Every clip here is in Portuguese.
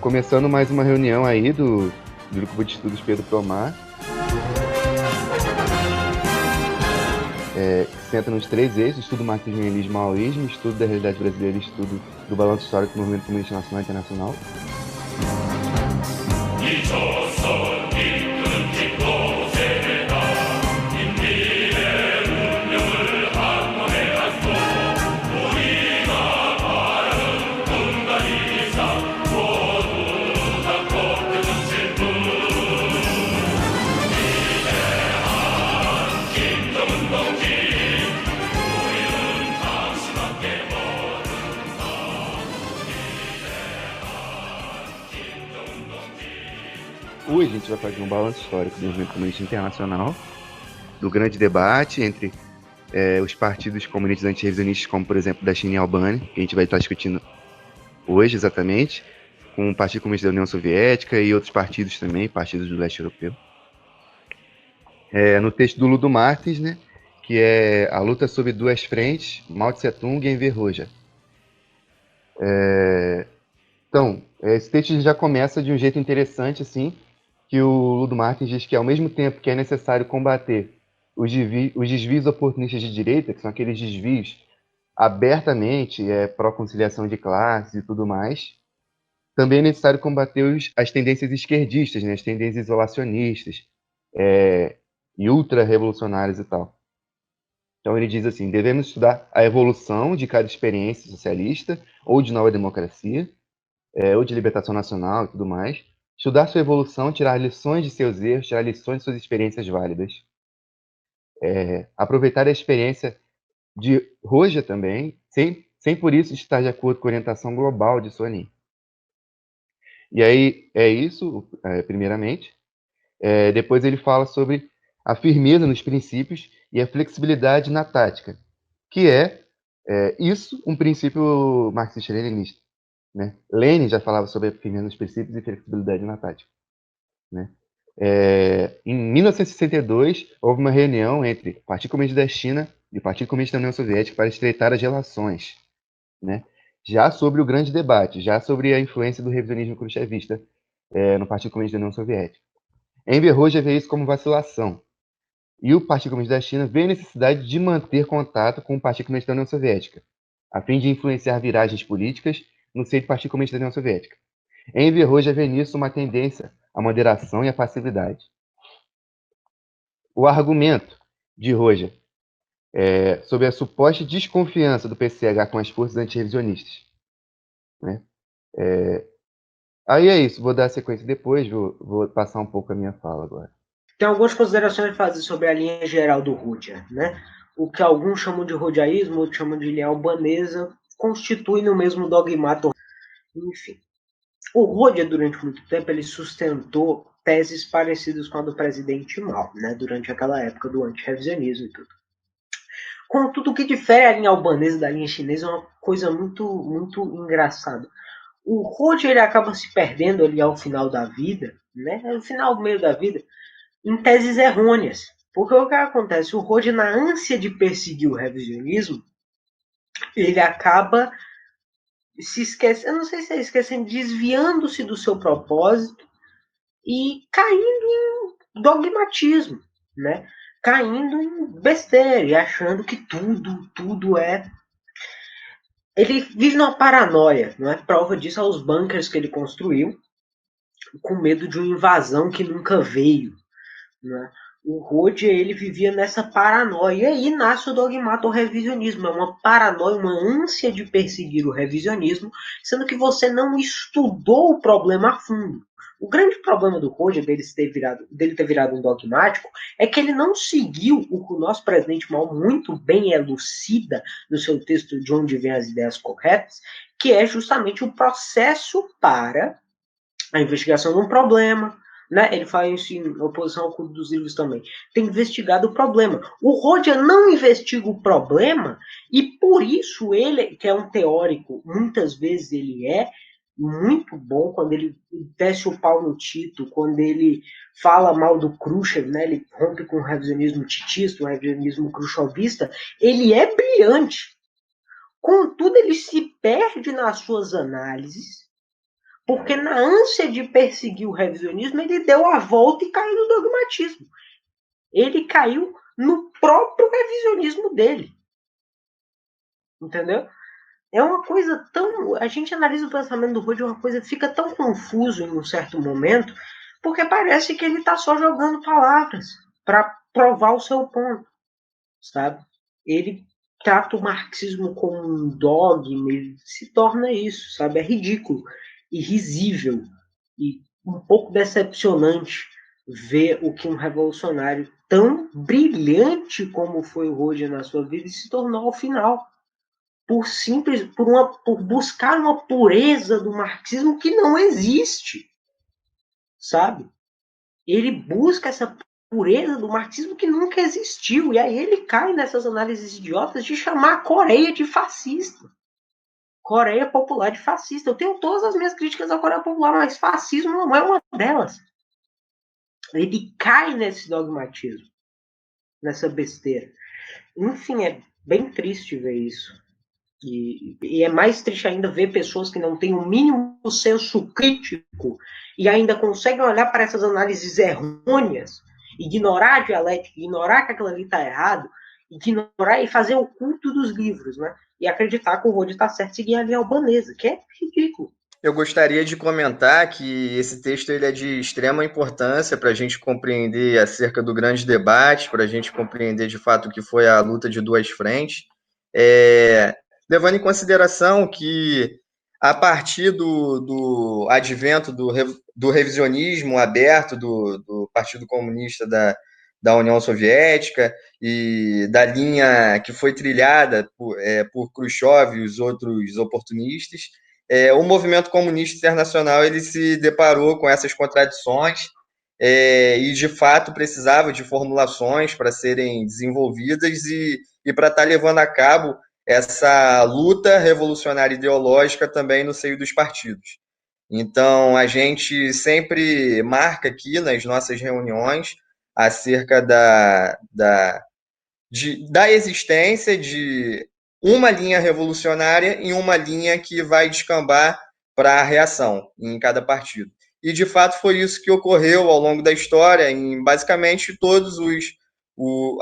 Começando mais uma reunião aí do Grupo de Estudos Pedro Tomar, que senta nos três eixos: estudo marxismo-leninismo, maoísmo, estudo da realidade brasileira e estudo do balanço histórico do movimento comunista nacional e internacional. Hoje a gente vai fazer um balanço histórico do movimento comunista internacional, do grande debate entre os partidos comunistas antirrevisionistas, como por exemplo da China e Albânia, que a gente vai estar discutindo hoje exatamente, com o Partido Comunista da União Soviética e outros partidos também, partidos do leste europeu. No texto do Ludo Martins, né, que é A Luta sobre Duas Frentes, Mao Tse Tung e Enver Hoxha. Então, esse texto já começa de um jeito interessante, assim, que o Ludo Martins diz que ao mesmo tempo que é necessário combater os desvios oportunistas de direita, que são aqueles desvios abertamente pró-conciliação de classes e tudo mais, também é necessário combater as tendências esquerdistas, né, as tendências isolacionistas e ultra-revolucionárias e tal. Então ele diz assim: devemos estudar a evolução de cada experiência socialista ou de nova democracia, ou de libertação nacional e tudo mais, estudar sua evolução, tirar lições de seus erros, tirar lições de suas experiências válidas, aproveitar a experiência de Hoxha também, sem por isso estar de acordo com a orientação global de Sonin. E aí é isso, primeiramente. Depois ele fala sobre a firmeza nos princípios e a flexibilidade na tática, que isso um princípio marxista-leninista. Né? Lenin já falava sobre a firmeza nos princípios e flexibilidade na tática. Né? Em 1962, houve uma reunião entre o Partido Comunista da China e o Partido Comunista da União Soviética para estreitar as relações. Né? Já sobre o grande debate, já sobre a influência do revisionismo khrushchevista no Partido Comunista da União Soviética. Enver Hoxha vê isso como vacilação. E o Partido Comunista da China vê a necessidade de manter contato com o Partido Comunista da União Soviética, a fim de influenciar viragens políticas no seio do Partido Comunista da União Soviética. Enver Hoxha vê nisso uma tendência à moderação e à passividade. O argumento de Hoxha sobre a suposta desconfiança do PCH com as forças antirrevisionistas. Né? Aí é isso, vou dar sequência depois, vou passar um pouco a minha fala agora. Tem algumas considerações a fazer sobre a linha geral do Hoxha, né? O que alguns chamam de Hoxhaísmo, outros chamam de linha albanesa, constitui no mesmo dogmato. Enfim, o Hoxha, durante muito tempo, ele sustentou teses parecidas com a do presidente Mao, né? Durante aquela época do antirrevisionismo e tudo. Contudo, o que difere a linha albanesa da linha chinesa é uma coisa muito, muito engraçada. O Hoxha, ele acaba se perdendo ali ao final da vida, né? No final, meio da vida, em teses errôneas. Porque o que acontece? O Hoxha, na ânsia de perseguir o revisionismo, ele acaba se esquecendo, não sei se é esquecendo, desviando-se do seu propósito e caindo em dogmatismo, né? Caindo em besteira e achando que tudo é. Ele vive numa paranoia, não é? Prova disso aos bunkers que ele construiu, com medo de uma invasão que nunca veio, né? O Hoxha, ele vivia nessa paranoia. E aí nasce o dogmato ao revisionismo. É uma paranoia, uma ânsia de perseguir o revisionismo, sendo que você não estudou o problema a fundo. O grande problema do Hoxha, dele ter virado um dogmático, é que ele não seguiu o que o nosso presidente Mao muito bem elucida no seu texto De Onde Vêm as Ideias Corretas, que é justamente o processo para a investigação de um problema, né? Ele faz isso em oposição ao Clube dos Livros também. Tem investigado o problema. O Hoxha não investiga o problema e por isso ele, que é um teórico, muitas vezes ele é muito bom quando ele desce o pau no Tito, quando ele fala mal do Khrushchev, né? Ele rompe com o revisionismo titista, o revisionismo khrushchevista, ele é brilhante. Contudo, ele se perde nas suas análises, Porque na ânsia de perseguir o revisionismo, ele deu a volta e caiu no dogmatismo. Ele caiu no próprio revisionismo dele. Entendeu? É uma coisa tão... A gente analisa o pensamento do Rudd, uma coisa fica tão confuso em um certo momento, porque parece que ele está só jogando palavras para provar o seu ponto, sabe? Ele trata o marxismo como um dogma, ele se torna isso, sabe? É ridículo e risível e um pouco decepcionante ver o que um revolucionário tão brilhante como foi o Roger na sua vida se tornou ao final, por buscar uma pureza do marxismo que não existe, sabe? Ele busca essa pureza do marxismo que nunca existiu, e aí ele cai nessas análises idiotas de chamar a Coreia de fascista. Coreia Popular de fascista. Eu tenho todas as minhas críticas à Coreia Popular, mas fascismo não é uma delas. Ele cai nesse dogmatismo, nessa besteira. Enfim, é bem triste ver isso. E é mais triste ainda ver pessoas que não têm o mínimo senso crítico e ainda conseguem olhar para essas análises errôneas, ignorar a dialética, ignorar que aquilo ali está errado, ignorar e fazer o culto dos livros, né? E acreditar que o Rode está certo e seguir a linha albanesa, que é ridículo. Eu gostaria de comentar que esse texto ele é de extrema importância para a gente compreender acerca do grande debate, para a gente compreender de fato o que foi a luta de duas frentes, levando em consideração que a partir do advento do revisionismo aberto do Partido Comunista da União Soviética e da linha que foi trilhada por Khrushchev e os outros oportunistas, o movimento comunista internacional ele se deparou com essas contradições e, de fato, precisava de formulações para serem desenvolvidas e para estar levando a cabo essa luta revolucionária ideológica também no seio dos partidos. Então, a gente sempre marca aqui nas nossas reuniões acerca da existência de uma linha revolucionária e uma linha que vai descambar para a reação em cada partido. E, de fato, foi isso que ocorreu ao longo da história em basicamente todos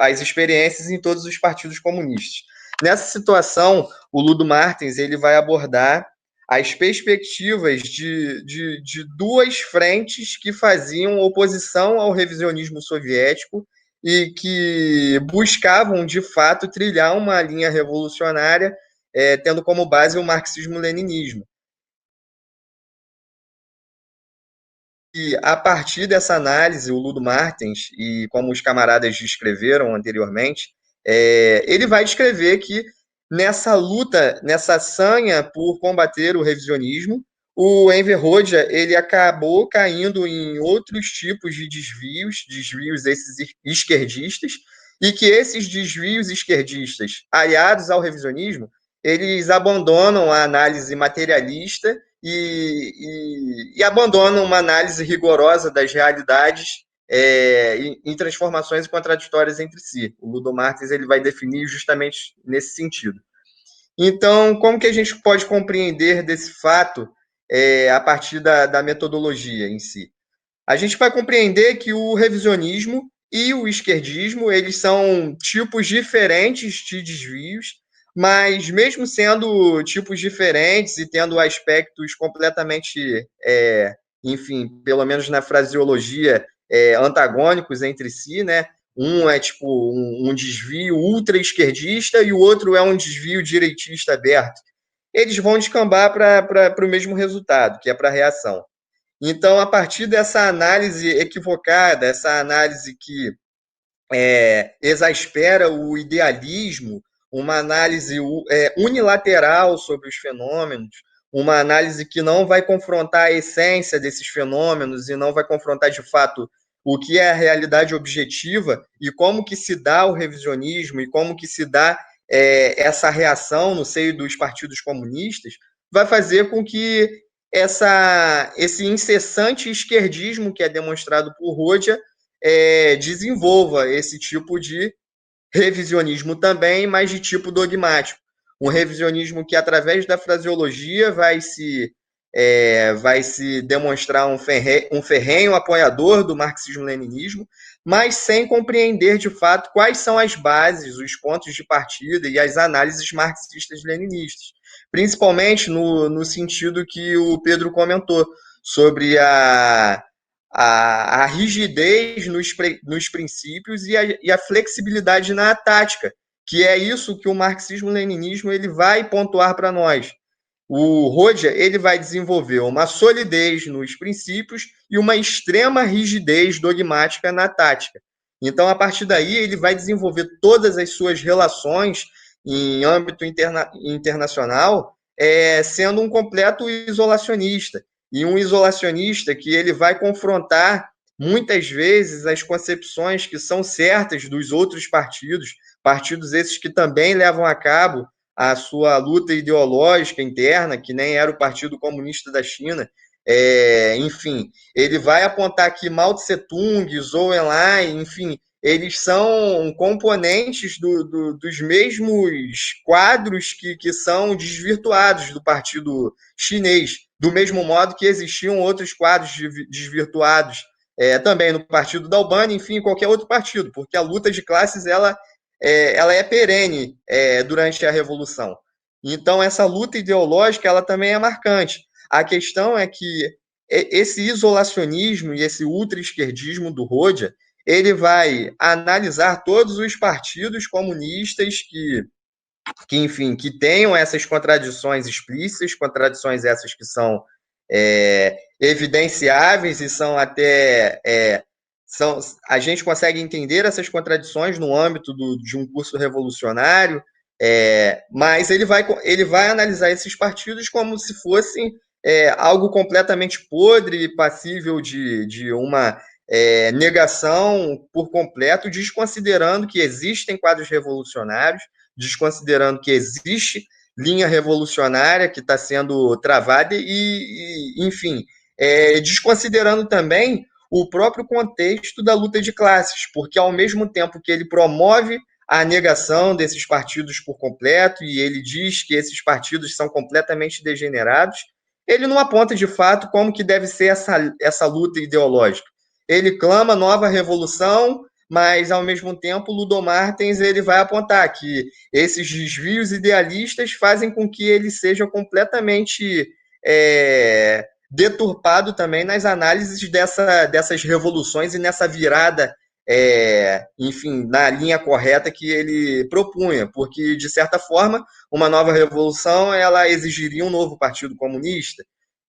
as experiências em todos os partidos comunistas. Nessa situação, o Ludo Martins ele vai abordar as perspectivas de duas frentes que faziam oposição ao revisionismo soviético e que buscavam, de fato, trilhar uma linha revolucionária, tendo como base o marxismo-leninismo. E, a partir dessa análise, o Ludo Martins, e como os camaradas descreveram anteriormente, ele vai descrever que nessa luta, nessa sanha por combater o revisionismo, o Enver Hoxha ele acabou caindo em outros tipos de desvios esses esquerdistas, e que esses desvios esquerdistas, aliados ao revisionismo, eles abandonam a análise materialista e abandonam uma análise rigorosa das realidades em transformações contraditórias entre si. O Ludo Martins ele vai definir justamente nesse sentido. Então, como que a gente pode compreender desse fato a partir da metodologia em si? A gente vai compreender que o revisionismo e o esquerdismo eles são tipos diferentes de desvios, mas mesmo sendo tipos diferentes e tendo aspectos completamente, enfim, pelo menos na fraseologia, antagônicos entre si, né? Um é tipo um desvio ultra-esquerdista e o outro é um desvio direitista aberto. Eles vão descambar para o mesmo resultado, que é para a reação. Então, a partir dessa análise equivocada, essa análise que exaspera o idealismo, uma análise unilateral sobre os fenômenos, uma análise que não vai confrontar a essência desses fenômenos e não vai confrontar de fato o que é a realidade objetiva e como que se dá o revisionismo e como que se dá essa reação no seio dos partidos comunistas, vai fazer com que esse incessante esquerdismo que é demonstrado por Rodia desenvolva esse tipo de revisionismo também, mas de tipo dogmático. Um revisionismo que, através da fraseologia, vai se vai se demonstrar um ferrenho apoiador do marxismo-leninismo, mas sem compreender de fato quais são as bases, os pontos de partida e as análises marxistas-leninistas, principalmente no sentido que o Pedro comentou, sobre a rigidez nos princípios e a flexibilidade na tática, que é isso que o marxismo-leninismo ele vai pontuar para nós. O Rodia ele vai desenvolver uma solidez nos princípios e uma extrema rigidez dogmática na tática. Então, a partir daí, ele vai desenvolver todas as suas relações em âmbito internacional, sendo um completo isolacionista. E um isolacionista que ele vai confrontar, muitas vezes, as concepções que são certas dos outros partidos, partidos esses que também levam a cabo a sua luta ideológica interna, que nem era o Partido Comunista da China. Enfim, ele vai apontar que Mao Tse-tung, Zhou Enlai, enfim, eles são componentes dos mesmos quadros que são desvirtuados do Partido Chinês, do mesmo modo que existiam outros quadros desvirtuados também no Partido da Albânia, enfim, em qualquer outro partido, porque a luta de classes ela é perene durante a Revolução. Então, essa luta ideológica ela também é marcante. A questão é que esse isolacionismo e esse ultra-esquerdismo do Rodia, ele vai analisar todos os partidos comunistas enfim, que tenham essas contradições explícitas, contradições essas que são evidenciáveis e são até a gente consegue entender essas contradições no âmbito de um curso revolucionário, mas ele vai analisar esses partidos como se fossem algo completamente podre, passível de uma negação por completo, desconsiderando que existem quadros revolucionários, desconsiderando que existe linha revolucionária que está sendo travada enfim, desconsiderando também o próprio contexto da luta de classes, porque ao mesmo tempo que ele promove a negação desses partidos por completo e ele diz que esses partidos são completamente degenerados, ele não aponta de fato como que deve ser essa luta ideológica. Ele clama nova revolução, mas ao mesmo tempo Ludo Martens ele vai apontar que esses desvios idealistas fazem com que ele seja completamente deturpado também nas análises dessas revoluções e nessa virada, enfim, na linha correta que ele propunha, porque, de certa forma, uma nova revolução ela exigiria um novo partido comunista,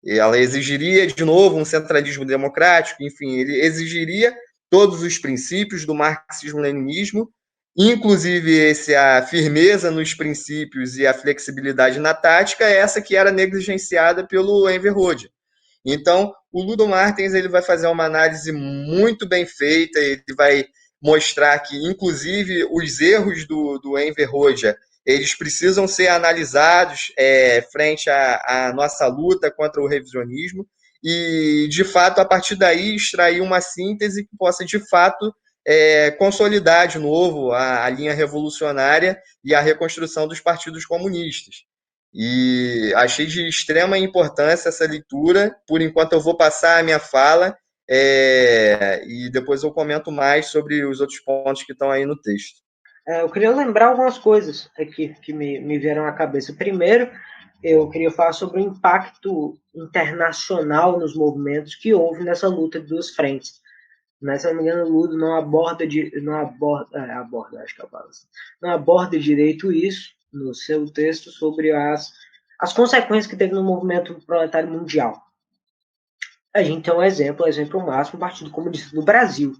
ela exigiria, de novo, um centralismo democrático, enfim, ele exigiria todos os princípios do marxismo-leninismo, inclusive a firmeza nos princípios e a flexibilidade na tática, essa que era negligenciada pelo Enver Hoxha. Então, o Ludo Martens ele vai fazer uma análise muito bem feita, ele vai mostrar que, inclusive, os erros do Enver Hoxha, eles precisam ser analisados frente à nossa luta contra o revisionismo e, de fato, a partir daí, extrair uma síntese que possa, de fato, consolidar de novo a linha revolucionária e a reconstrução dos partidos comunistas. E achei de extrema importância essa leitura. Por enquanto, eu vou passar a minha fala e depois eu comento mais sobre os outros pontos que estão aí no texto. Eu queria lembrar algumas coisas aqui que me vieram à cabeça. Primeiro, eu queria falar sobre o impacto internacional nos movimentos que houve nessa luta de duas frentes. Mas, se não me engano, o Ludo não aborda direito isso no seu texto sobre as consequências que teve no movimento proletário mundial. A gente tem um exemplo máximo, o Partido Comunista do Brasil,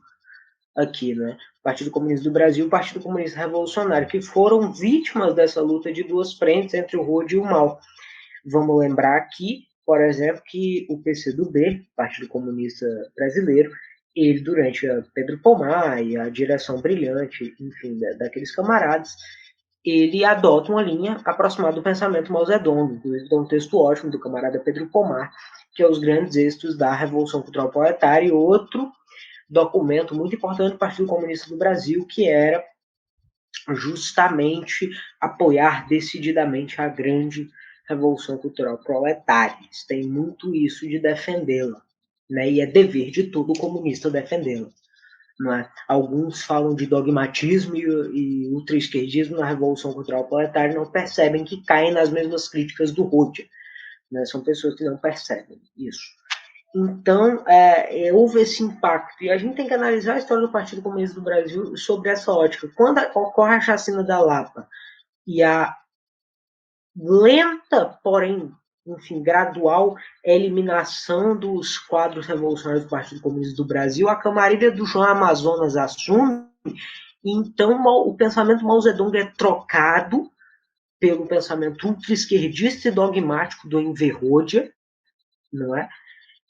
aqui, né? O Partido Comunista do Brasil e o Partido Comunista Revolucionário, que foram vítimas dessa luta de duas frentes entre o Rodia e o Mao. Vamos lembrar aqui, por exemplo, que o PCdoB, Partido Comunista Brasileiro, ele, durante a Pedro Pomar e a direção brilhante, enfim, daqueles camaradas, ele adota uma linha aproximada do pensamento Mao Zedong. Inclusive, tem um texto ótimo do camarada Pedro Pomar, que é os grandes êxitos da Revolução Cultural Proletária, e outro documento muito importante do Partido Comunista do Brasil, que era justamente apoiar decididamente a grande revolução cultural proletária. Eles têm muito isso de defendê-la, né? E é dever de todo comunista defendê-la. Não é? Alguns falam de dogmatismo e ultraesquerdismo na Revolução Cultural Proletária, não percebem que caem nas mesmas críticas do Rodia. Né? São pessoas que não percebem isso. Então, houve esse impacto. E a gente tem que analisar a história do Partido Comunista do Brasil sobre essa ótica. Quando ocorre a chacina da Lapa e a lenta, porém, enfim, gradual eliminação dos quadros revolucionários do Partido Comunista do Brasil, a camarilha do João Amazonas assume, e então o pensamento Mao Zedong é trocado pelo pensamento ultra-esquerdista e dogmático do Enver Hoxha, não é?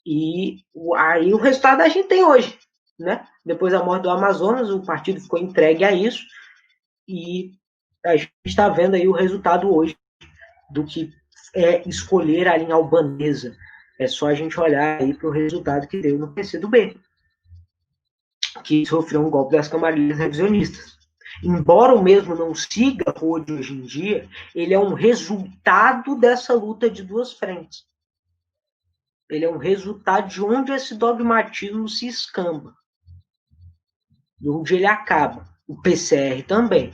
E aí o resultado a gente tem hoje, né? Depois da morte do Amazonas, o partido ficou entregue a isso, e a gente está vendo aí o resultado hoje do que é escolher a linha albanesa. É só a gente olhar aí para o resultado que deu no PCdoB, que sofreu um golpe das camarilhas revisionistas. Embora o mesmo não siga hoje em dia, ele é um resultado dessa luta de duas frentes. Ele é um resultado de onde esse dogmatismo se escamba, de onde ele acaba. O PCR também.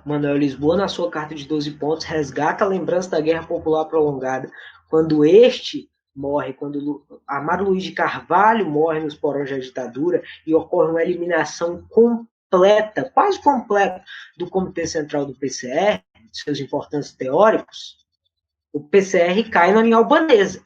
Manuel Lisboa, na sua carta de 12 pontos, resgata a lembrança da Guerra Popular Prolongada, quando este morre, quando Amaro Luiz de Carvalho morre nos porões da ditadura e ocorre uma eliminação completa, quase completa, do Comitê Central do PCR, de seus importantes teóricos, o PCR cai na linha albanesa.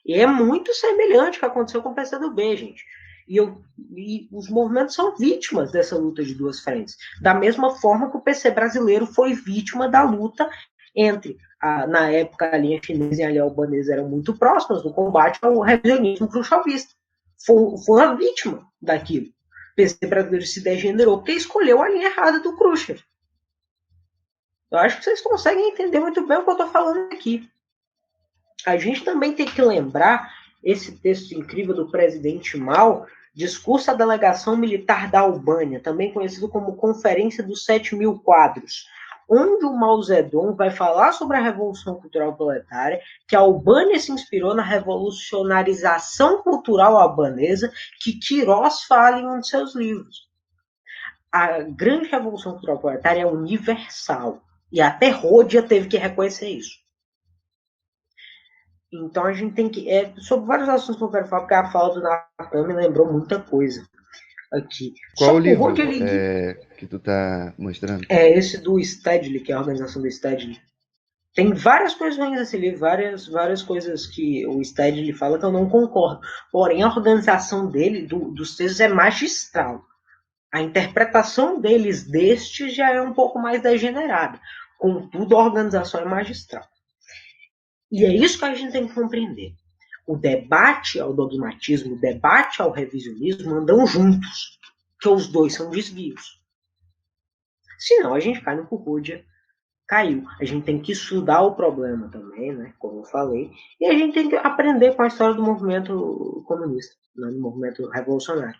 E é muito semelhante ao que aconteceu com o PCdoB, gente. E os movimentos são vítimas dessa luta de duas frentes. Da mesma forma que o PC brasileiro foi vítima da luta entre, na época, a linha chinesa e a linha albanesa eram muito próximas no combate ao revisionismo khrushchevista. Foi uma vítima daquilo. O PC brasileiro se degenerou porque escolheu a linha errada do Khrushchev. Eu acho que vocês conseguem entender muito bem o que eu estou falando aqui. A gente também tem que lembrar esse texto incrível do presidente Mao, Discurso à Delegação Militar da Albânia, também conhecido como Conferência dos 7.000 Quadros, onde o Mao Zedong vai falar sobre a Revolução Cultural Proletária, que a Albânia se inspirou na revolucionarização cultural albanesa, que Queiroz fala em um de seus livros. A grande Revolução Cultural Proletária é universal, e até Rodia teve que reconhecer isso. Então a gente tem que. Sobre vários assuntos que eu quero falar, porque a fala do Natan me lembrou muita coisa aqui. Qual o livro que tu tá mostrando? É esse do Stedley, que é a organização do Stedley. Tem várias coisas ruins nesse livro, várias coisas que o Stedley fala que eu não concordo. Porém, a organização dele, dos textos, é magistral. A interpretação deles deste já é um pouco mais degenerada. Contudo, a organização é magistral. E é isso que a gente tem que compreender. O debate ao dogmatismo, o debate ao revisionismo andam juntos, porque os dois são desvios. Senão a gente cai no que o Rodia caiu. A gente tem que estudar o problema também, né, como eu falei, e a gente tem que aprender com a história do movimento comunista, né, do movimento revolucionário,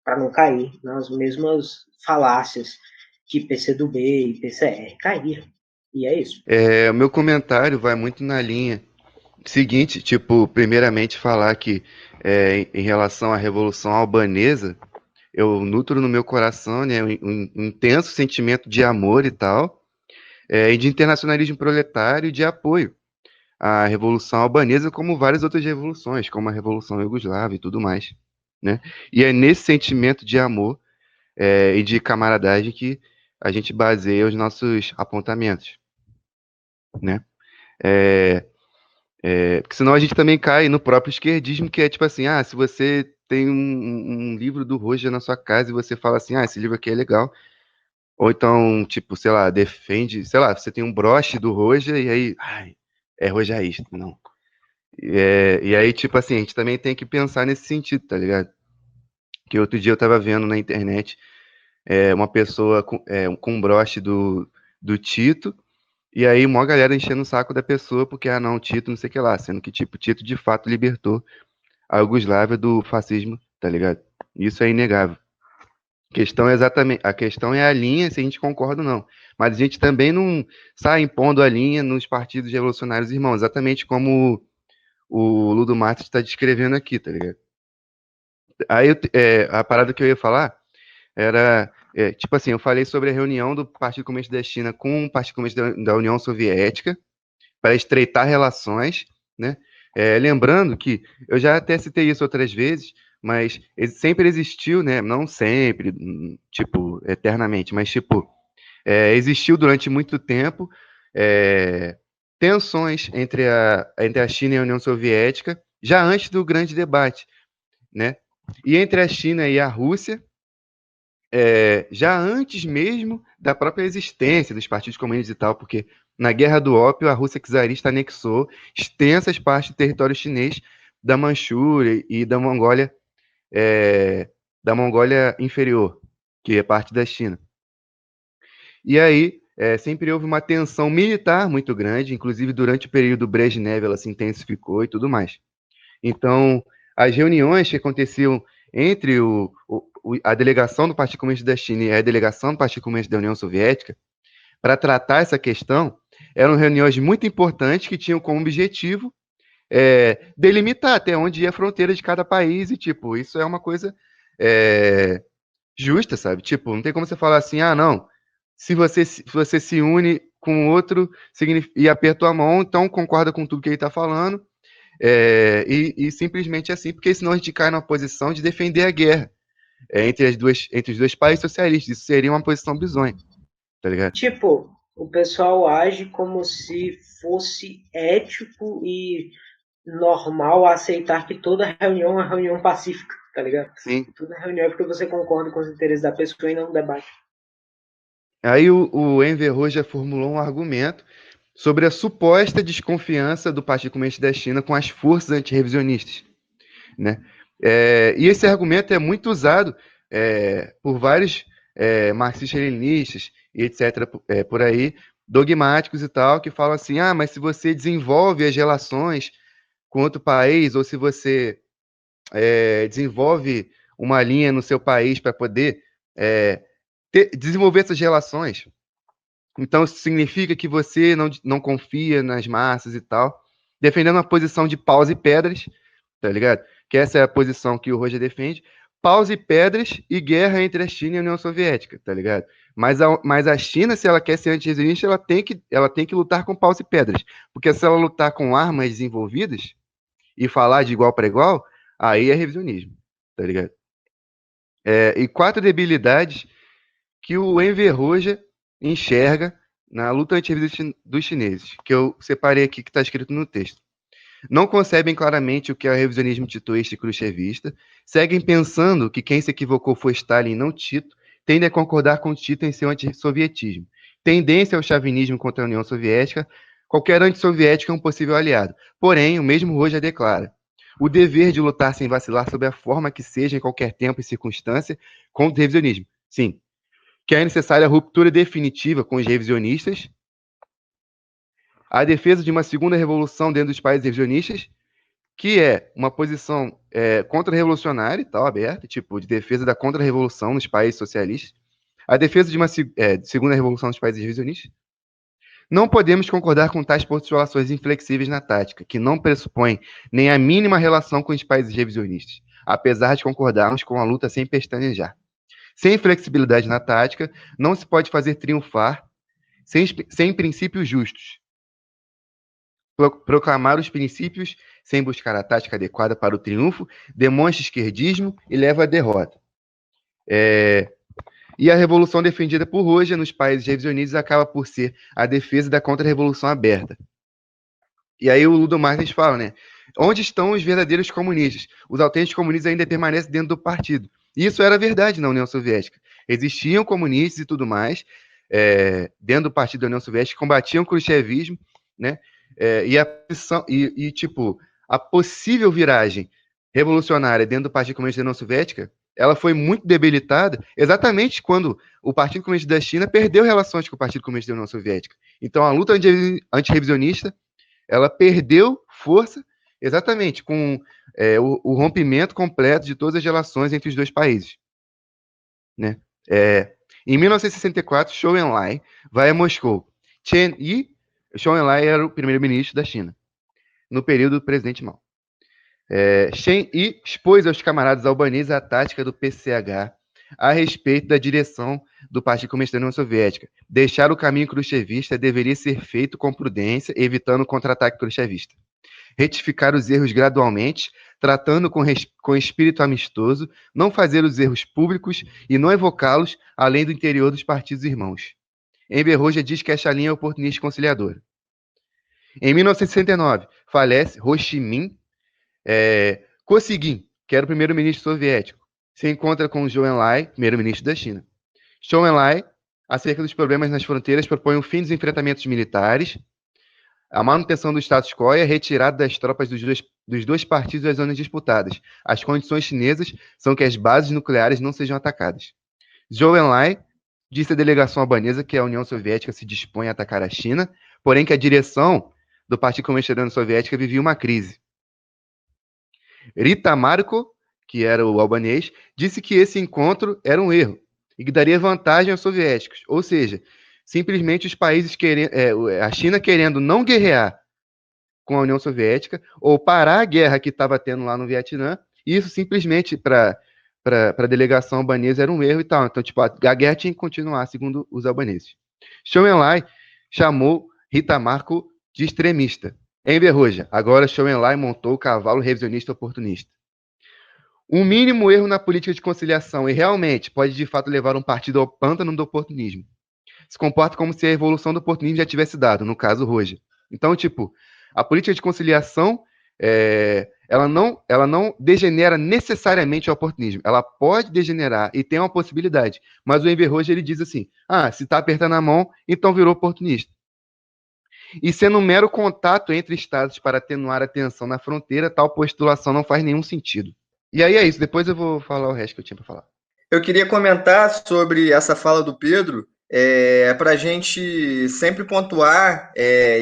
para não cair nas mesmas falácias que PCdoB e PCR caíram. E é isso. O meu comentário vai muito na linha seguinte, tipo, primeiramente falar que em relação à Revolução Albanesa, eu nutro no meu coração, né, um intenso sentimento de amor e tal, e de internacionalismo proletário e de apoio à Revolução Albanesa, como várias outras revoluções, como a Revolução Iugoslava e tudo mais, né? E é nesse sentimento de amor e de camaradagem que a gente baseia os nossos apontamentos, né? Porque senão a gente também cai no próprio esquerdismo, que é tipo assim, se você tem um livro do Roja na sua casa e você fala assim, esse livro aqui é legal, ou então, tipo, sei lá, defende, sei lá, você tem um broche do Roja e aí, é rojaísta, não. E aí, tipo assim, a gente também tem que pensar nesse sentido, tá ligado? Que outro dia eu tava vendo na internet uma pessoa com um broche do Tito, e aí uma galera enchendo o saco da pessoa porque, não, Tito não sei o que lá, sendo que, tipo, Tito de fato libertou a Iugoslávia do fascismo, tá ligado? Isso é inegável. A questão é a linha, se a gente concorda ou não. Mas a gente também não sai impondo a linha nos partidos revolucionários irmãos, exatamente como o Ludo Matos está descrevendo aqui, tá ligado? Aí a parada que eu ia falar era, tipo assim, eu falei sobre a reunião do Partido Comunista da China com o Partido Comunista da União Soviética para estreitar relações, né? Lembrando que eu já até citei isso outras vezes, mas sempre existiu, né? Não sempre, tipo, eternamente, mas tipo, existiu durante muito tempo tensões entre a China e a União Soviética, já antes do grande debate, né? E entre a China e a Rússia, já antes mesmo da própria existência dos partidos comunistas e tal, porque na Guerra do Ópio a Rússia czarista anexou extensas partes do território chinês da Manchúria e da Mongólia Inferior, que é parte da China. E aí sempre houve uma tensão militar muito grande, inclusive durante o período Brezhnev ela se intensificou e tudo mais. Então, as reuniões que aconteciam entre a delegação do Partido Comunista da China e a delegação do Partido Comunista da União Soviética, para tratar essa questão, eram reuniões muito importantes que tinham como objetivo delimitar até onde ia a fronteira de cada país e, tipo, isso é uma coisa justa, sabe? Tipo, não tem como você falar assim, ah, não, se você se une com outro e apertou a mão, então concorda com tudo que ele está falando, e simplesmente assim, porque senão a gente cai numa posição de defender a guerra entre os dois países socialistas. Isso seria uma posição bizonha, tá ligado? Tipo, o pessoal age como se fosse ético e normal aceitar que toda reunião é uma reunião pacífica, tá ligado? Sim. Toda reunião é porque você concorda com os interesses da pessoa e não debate. Aí o Enver Hoxha formulou um argumento sobre a suposta desconfiança do Partido Comunista da China com as forças antirrevisionistas, né? E esse argumento é muito usado por vários marxistas-leninistas e etc. Por aí, dogmáticos e tal, que falam assim, ah, mas se você desenvolve as relações com outro país, ou se você desenvolve uma linha no seu país para poder desenvolver essas relações, então isso significa que você não confia nas massas e tal, defendendo uma posição de paus e pedras, tá ligado? Que essa é a posição que o Roger defende, paus e pedras e guerra entre a China e a União Soviética, tá ligado? Mas a China, se ela quer ser antirrevisionista, ela tem que lutar com paus e pedras, porque se ela lutar com armas desenvolvidas e falar de igual para igual, aí é revisionismo, tá ligado? E 4 debilidades que o Enver Hoxha enxerga na luta antirrevista dos chineses, que eu separei aqui que está escrito no texto. Não concebem claramente o que é o revisionismo titoísta e khrushchevista, seguem pensando que quem se equivocou foi Stalin e não Tito, tendem a concordar com Tito em seu antissovietismo. Tendência ao chauvinismo contra a União Soviética, qualquer antissoviético é um possível aliado. Porém, o mesmo Hoxha declara o dever de lutar sem vacilar sob a forma que seja, em qualquer tempo e circunstância, contra o revisionismo. Sim, que é necessária a ruptura definitiva com os revisionistas, a defesa de uma segunda revolução dentro dos países revisionistas, que é uma posição contra-revolucionária e tal, aberta, tipo, de defesa da contra-revolução nos países socialistas, a defesa de uma segunda revolução nos países revisionistas. Não podemos concordar com tais postulações inflexíveis na tática, que não pressupõem nem a mínima relação com os países revisionistas, apesar de concordarmos com a luta sem pestanejar. Sem flexibilidade na tática, não se pode fazer triunfar sem princípios justos. Proclamar os princípios sem buscar a tática adequada para o triunfo demonstra esquerdismo e leva à derrota. E a revolução defendida por Hoxha nos países revisionistas acaba por ser a defesa da contra-revolução aberta. E aí o Ludo Martins fala, né? Onde estão os verdadeiros comunistas? Os autênticos comunistas ainda permanecem dentro do partido. E isso era verdade na União Soviética. Existiam comunistas e tudo mais dentro do partido da União Soviética, combatiam o khrushchevismo, né? Tipo, a possível viragem revolucionária dentro do Partido Comunista da União Soviética, ela foi muito debilitada exatamente quando o Partido Comunista da China perdeu relações com o Partido Comunista da União Soviética. Então, a luta antirrevisionista, ela perdeu força exatamente com o rompimento completo de todas as relações entre os dois países. né? Em 1964, Zhou Enlai vai a Moscou. Chen Yi, Zhou Enlai era o primeiro-ministro da China, no período do presidente Mao. Chen Yi expôs aos camaradas albaneses a tática do PCH a respeito da direção do Partido Comunista da União Soviética. Deixar o caminho khrushchevista deveria ser feito com prudência, evitando o contra-ataque khrushchevista. Retificar os erros gradualmente, tratando com espírito amistoso, não fazer os erros públicos e não evocá-los além do interior dos partidos irmãos. Enver Hoxha diz que esta linha é oportunista e conciliadora. Em 1969, falece Ho Chi Minh Kosygin, que era o primeiro-ministro soviético, se encontra com Zhou Enlai, primeiro-ministro da China. Zhou Enlai, acerca dos problemas nas fronteiras, propõe o fim dos enfrentamentos militares, a manutenção do status quo e a retirada das tropas dos dois partidos das zonas disputadas. As condições chinesas são que as bases nucleares não sejam atacadas. Zhou Enlai disse à delegação albanesa que a União Soviética se dispõe a atacar a China, porém que a direção do Partido Comunista da União Soviética vivia uma crise. Rita Marko, que era o albanês, disse que esse encontro era um erro e que daria vantagem aos soviéticos, ou seja, simplesmente os países a China querendo não guerrear com a União Soviética ou parar a guerra que estava tendo lá no Vietnã, e isso simplesmente para a delegação albanesa era um erro e tal. Então, tipo, a guerra tinha que continuar, segundo os albaneses. Zhou Enlai chamou Rita Marko de extremista. Enver Hoxha, agora Zhou Enlai montou o cavalo revisionista oportunista. Um mínimo erro na política de conciliação e realmente pode de fato levar um partido ao pântano do oportunismo. Se comporta como se a evolução do oportunismo já tivesse dado, no caso Hoxha. Então, tipo, a política de conciliação, ela não degenera necessariamente o oportunismo. Ela pode degenerar e tem uma possibilidade. Mas o Enver Hoxha, ele diz assim, se está apertando a mão, então virou oportunista. E sendo um mero contato entre estados para atenuar a tensão na fronteira, tal postulação não faz nenhum sentido. E aí é isso, depois eu vou falar o resto que eu tinha para falar. Eu queria comentar sobre essa fala do Pedro, para a gente sempre pontuar,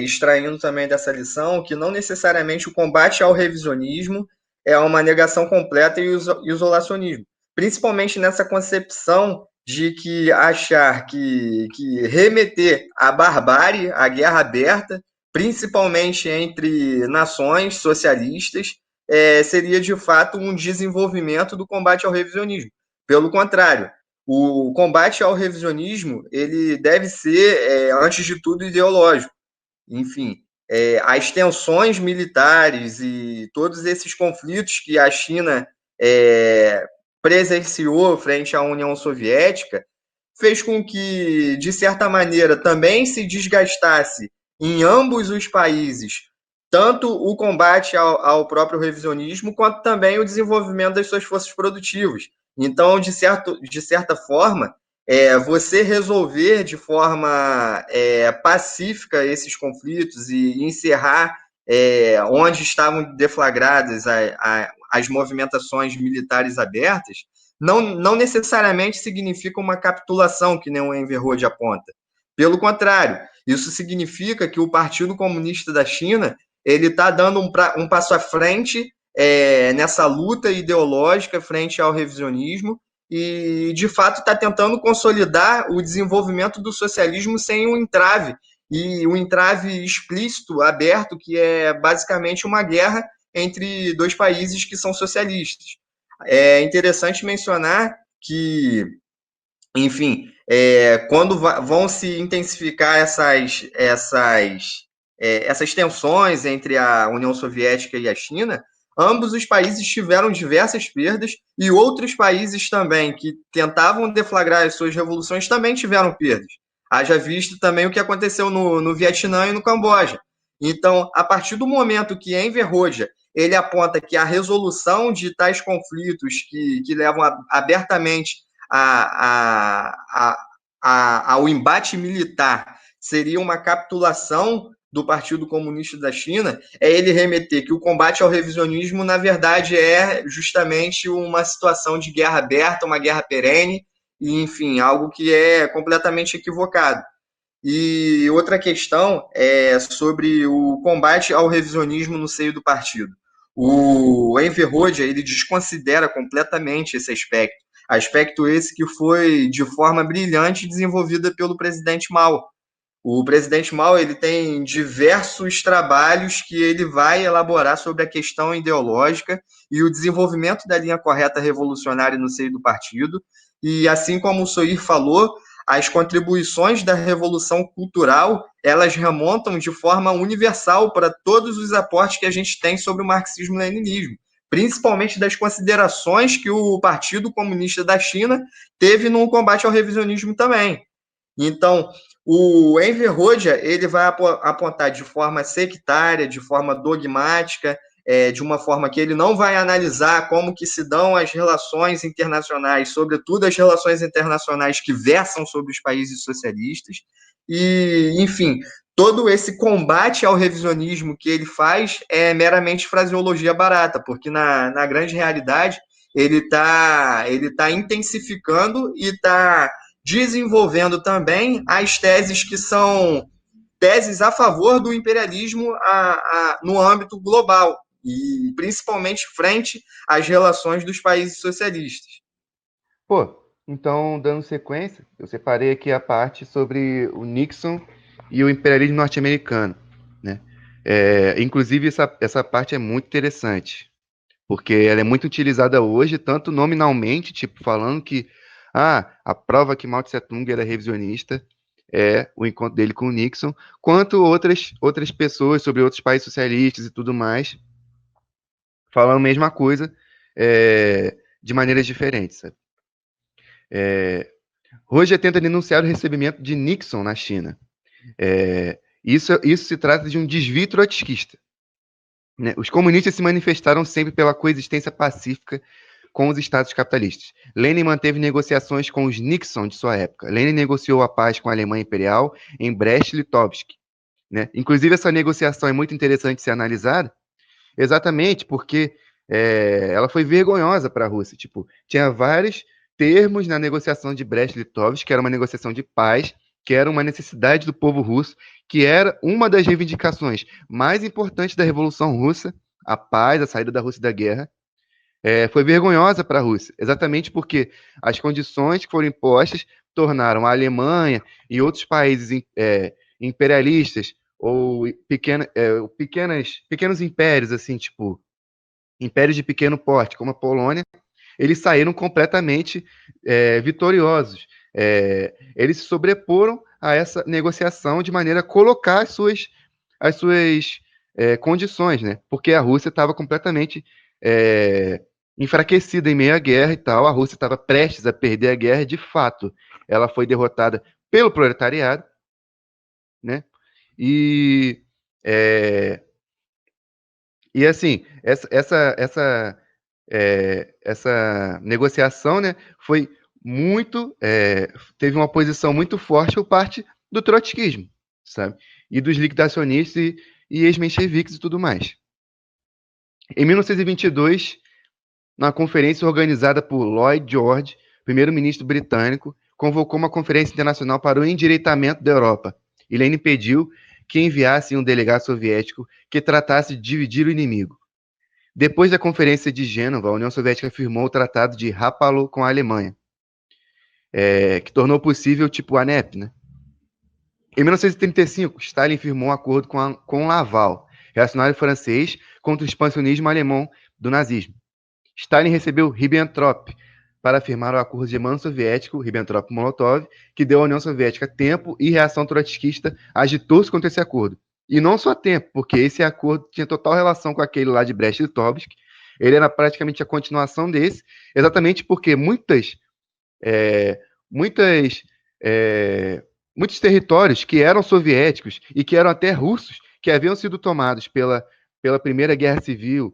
extraindo também dessa lição, que não necessariamente o combate ao revisionismo é uma negação completa e isolacionismo. Principalmente nessa concepção de que achar que remeter à barbárie, à guerra aberta, principalmente entre nações socialistas, seria de fato um desenvolvimento do combate ao revisionismo. Pelo contrário, o combate ao revisionismo ele deve ser, antes de tudo, ideológico. Enfim, as tensões militares e todos esses conflitos que a China presenciou frente à União Soviética fez com que, de certa maneira, também se desgastasse em ambos os países tanto o combate ao próprio revisionismo, quanto também o desenvolvimento das suas forças produtivas. Então, de certa forma, você resolver de forma pacífica esses conflitos e encerrar onde estavam deflagradas as movimentações militares abertas, não necessariamente significa uma capitulação, que nem o Enver Hoxha aponta. Pelo contrário, isso significa que o Partido Comunista da China ele está dando um passo à frente nessa luta ideológica frente ao revisionismo e, de fato, está tentando consolidar o desenvolvimento do socialismo sem um entrave, e um entrave explícito, aberto, que é basicamente uma guerra entre dois países que são socialistas. É interessante mencionar que, enfim, quando vão se intensificar essas tensões entre a União Soviética e a China, ambos os países tiveram diversas perdas e outros países também que tentavam deflagrar as suas revoluções também tiveram perdas. Haja visto também o que aconteceu no Vietnã e no Camboja. Então, a partir do momento que Enver Hoxha ele aponta que a resolução de tais conflitos que levam abertamente ao embate militar seria uma capitulação do Partido Comunista da China, é ele remeter que o combate ao revisionismo, na verdade, é justamente uma situação de guerra aberta, uma guerra perene, e, enfim, algo que é completamente equivocado. E outra questão é sobre o combate ao revisionismo no seio do partido. O Enver Hoxha, ele desconsidera completamente esse aspecto. Aspecto esse que foi de forma brilhante desenvolvida pelo presidente Mao. O presidente Mao ele tem diversos trabalhos que ele vai elaborar sobre a questão ideológica e o desenvolvimento da linha correta revolucionária no seio do partido. E assim como o Soir falou, as contribuições da revolução cultural elas remontam de forma universal para todos os aportes que a gente tem sobre o marxismo-leninismo, principalmente das considerações que o Partido Comunista da China teve no combate ao revisionismo também. Então, o Enver Hoxha, ele vai apontar de forma sectária, de forma dogmática, de uma forma que ele não vai analisar como que se dão as relações internacionais, sobretudo as relações internacionais que versam sobre os países socialistas. E, enfim, todo esse combate ao revisionismo que ele faz é meramente fraseologia barata, porque na grande realidade ele tá intensificando e está desenvolvendo também as teses que são teses a favor do imperialismo no âmbito global, e principalmente frente às relações dos países socialistas. Pô, então, dando sequência, eu separei aqui a parte sobre o Nixon e o imperialismo norte-americano, né? Inclusive, essa parte é muito interessante, porque ela é muito utilizada hoje, tanto nominalmente, tipo, falando que a prova que Mao Tse-tung era revisionista é o encontro dele com o Nixon, quanto outras pessoas sobre outros países socialistas e tudo mais, falando a mesma coisa, de maneiras diferentes, sabe? Roger tenta denunciar o recebimento de Nixon na China. Isso se trata de um desvio trotskista, né? Os comunistas se manifestaram sempre pela coexistência pacífica com os estados capitalistas. Lenin manteve negociações com os Nixon de sua época. Lenin negociou a paz com a Alemanha Imperial em Brest-Litovsk, né? Inclusive, essa negociação é muito interessante de ser analisada, exatamente porque ela foi vergonhosa para a Rússia. Tipo, tinha vários termos na negociação de Brest-Litovsk, que era uma negociação de paz, que era uma necessidade do povo russo, que era uma das reivindicações mais importantes da Revolução Russa, a paz, a saída da Rússia da guerra. Foi vergonhosa para a Rússia, exatamente porque as condições que foram impostas tornaram a Alemanha e outros países imperialistas ou pequenos impérios, assim, tipo, impérios de pequeno porte, como a Polônia, eles saíram completamente vitoriosos. Eles se sobreporam a essa negociação de maneira a colocar as suas condições, né? Porque a Rússia estava completamente enfraquecida em meio à guerra e tal. A Rússia estava prestes a perder a guerra, de fato. Ela foi derrotada pelo proletariado, né? E assim, essa negociação, né, foi muito, teve uma posição muito forte por parte do trotskismo, sabe? E dos liquidacionistas e ex-mencheviques e tudo mais. Em 1922, na conferência organizada por Lloyd George, primeiro-ministro britânico, convocou uma conferência internacional para o endireitamento da Europa. E Lenin pediu que enviasse um delegado soviético que tratasse de dividir o inimigo. Depois da Conferência de Gênova, a União Soviética firmou o Tratado de Rapallo com a Alemanha, que tornou possível tipo a ANEP, né? Em 1935, Stalin firmou um acordo com Laval, reacionário francês, contra o expansionismo alemão do nazismo. Stalin recebeu Ribbentrop para firmar o acordo germano-soviético Ribbentrop-Molotov, que deu à União Soviética tempo e reação trotskista agitou-se contra esse acordo. E não só tempo, porque esse acordo tinha total relação com aquele lá de Brest-Litovsk. Ele era praticamente a continuação desse, exatamente porque muitos territórios que eram soviéticos e que eram até russos, que haviam sido tomados pela Primeira Guerra Civil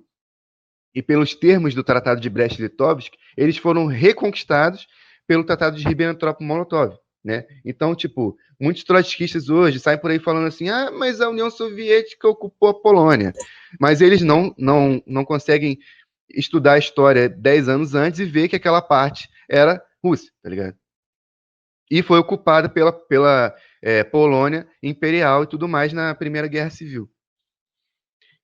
e pelos termos do Tratado de Brest-Litovsk, eles foram reconquistados pelo Tratado de Ribbentrop-Molotov, né? Então, tipo, muitos trotskistas hoje saem por aí falando assim, mas a União Soviética ocupou a Polônia. Mas eles não conseguem estudar a história 10 anos antes e ver que aquela parte era Rússia, tá ligado? E foi ocupada pela Polônia imperial e tudo mais na Primeira Guerra Civil.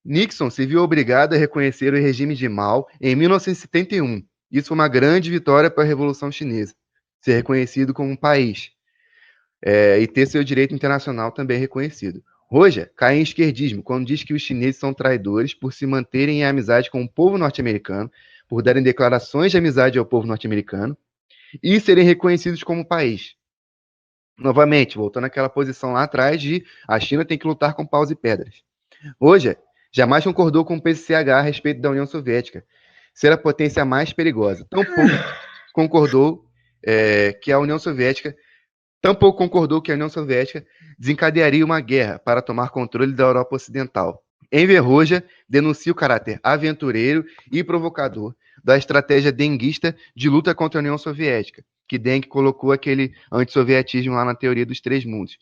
Nixon se viu obrigado a reconhecer o regime de Mao em 1971, Isso foi uma grande vitória para a Revolução Chinesa, ser reconhecido como um país e ter seu direito internacional também reconhecido. Roja cai em esquerdismo quando diz que os chineses são traidores por se manterem em amizade com o povo norte-americano, por darem declarações de amizade ao povo norte-americano e serem reconhecidos como país. Novamente, voltando àquela posição lá atrás de a China tem que lutar com paus e pedras. Hoje, jamais concordou com o PCH a respeito da União Soviética ser a potência mais perigosa. Concordou que a União Soviética tampouco concordou que a União Soviética desencadearia uma guerra para tomar controle da Europa Ocidental. Enver Hoxha denuncia o caráter aventureiro e provocador da estratégia denguista de luta contra a União Soviética, que Deng colocou aquele antissovietismo lá na teoria dos três mundos.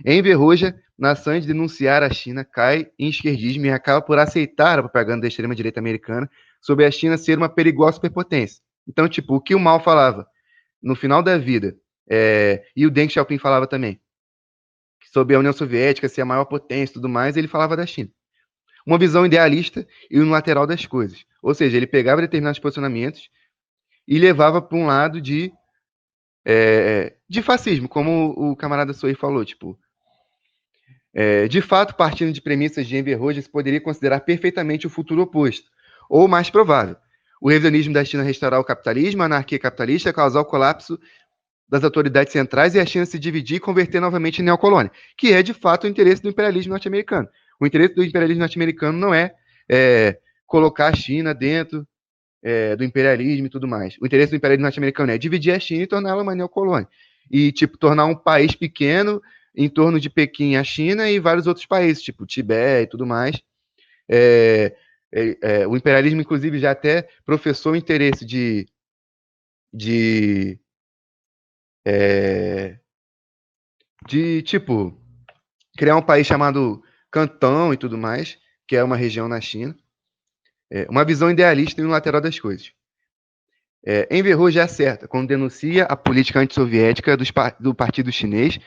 Enver Hoxha, na ação de denunciar a China, cai em esquerdismo e acaba por aceitar a propaganda da extrema-direita americana sobre a China ser uma perigosa superpotência. Então, tipo, o que o Mao falava no final da vida, e o Deng Xiaoping falava também, sobre a União Soviética ser a maior potência e tudo mais, ele falava da China. Uma visão idealista e unilateral das coisas. Ou seja, ele pegava determinados posicionamentos e levava para um lado de fascismo, como o camarada Soei falou, tipo, de fato, partindo de premissas de Enver Hoxha, se poderia considerar perfeitamente o futuro oposto, ou mais provável. O revisionismo da China restaurar o capitalismo, a anarquia capitalista, causar o colapso das autoridades centrais e a China se dividir e converter novamente em neocolônia, que é, de fato, o interesse do imperialismo norte-americano. O interesse do imperialismo norte-americano não é colocar a China dentro do imperialismo e tudo mais. O interesse do imperialismo norte-americano é dividir a China e torná-la uma neocolônia. E, tipo, tornar um país pequeno em torno de Pequim, a China e vários outros países, tipo Tibete e tudo mais. O imperialismo, inclusive, já até professou o interesse de tipo, criar um país chamado Cantão e tudo mais, que é uma região na China. Uma visão idealista e unilateral das coisas. Enver Hoxha acerta quando denuncia a política antissoviética do Partido Chinês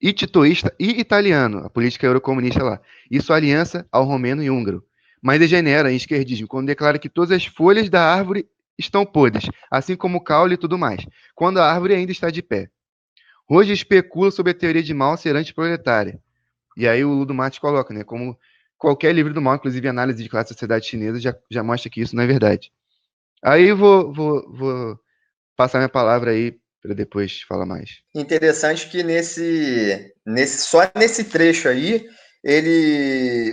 e titoísta e italiano, a política eurocomunista lá, e sua aliança ao romeno e húngaro. Mas degenera em esquerdismo quando declara que todas as folhas da árvore estão podres, assim como o caule e tudo mais, quando a árvore ainda está de pé. Hoje especula sobre a teoria de Mao ser antiproletária. E aí o Ludo Matos coloca, né, como qualquer livro do Mao, inclusive análise de classe e sociedade chinesa, já mostra que isso não é verdade. Aí vou passar minha palavra aí para depois falar mais. Interessante que só nesse trecho aí,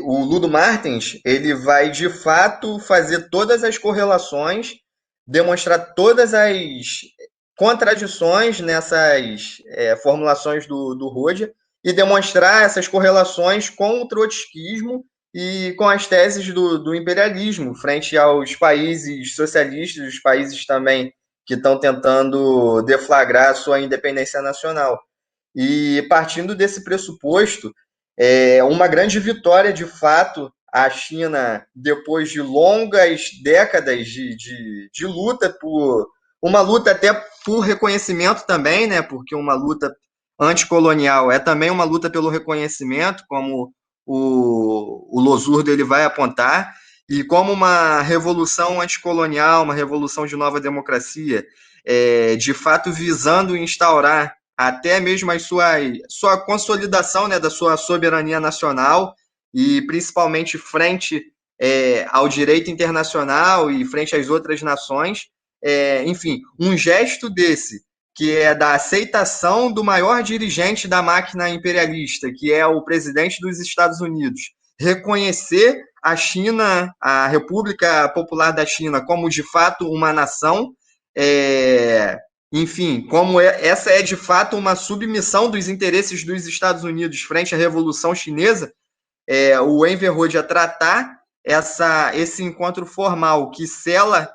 o Ludo Martens, ele vai de fato fazer todas as correlações, demonstrar todas as contradições nessas formulações do Hoxha e demonstrar essas correlações com o trotskismo e com as teses do imperialismo frente aos países socialistas, os países também que estão tentando deflagrar a sua independência nacional. E partindo desse pressuposto, uma grande vitória, de fato, a China, depois de longas décadas de luta, uma luta até por reconhecimento também, né? Porque uma luta anticolonial é também uma luta pelo reconhecimento, como o Losurdo ele vai apontar, e como uma revolução anticolonial, uma revolução de nova democracia, de fato visando instaurar até mesmo a sua consolidação, né, da sua soberania nacional e principalmente frente ao direito internacional e frente às outras nações. Enfim, um gesto desse, que é da aceitação do maior dirigente da máquina imperialista, que é o presidente dos Estados Unidos, reconhecer a China, a República Popular da China, como de fato uma nação, enfim, como essa é de fato uma submissão dos interesses dos Estados Unidos frente à Revolução Chinesa, o Enver Hoxha tratar esse encontro formal que sela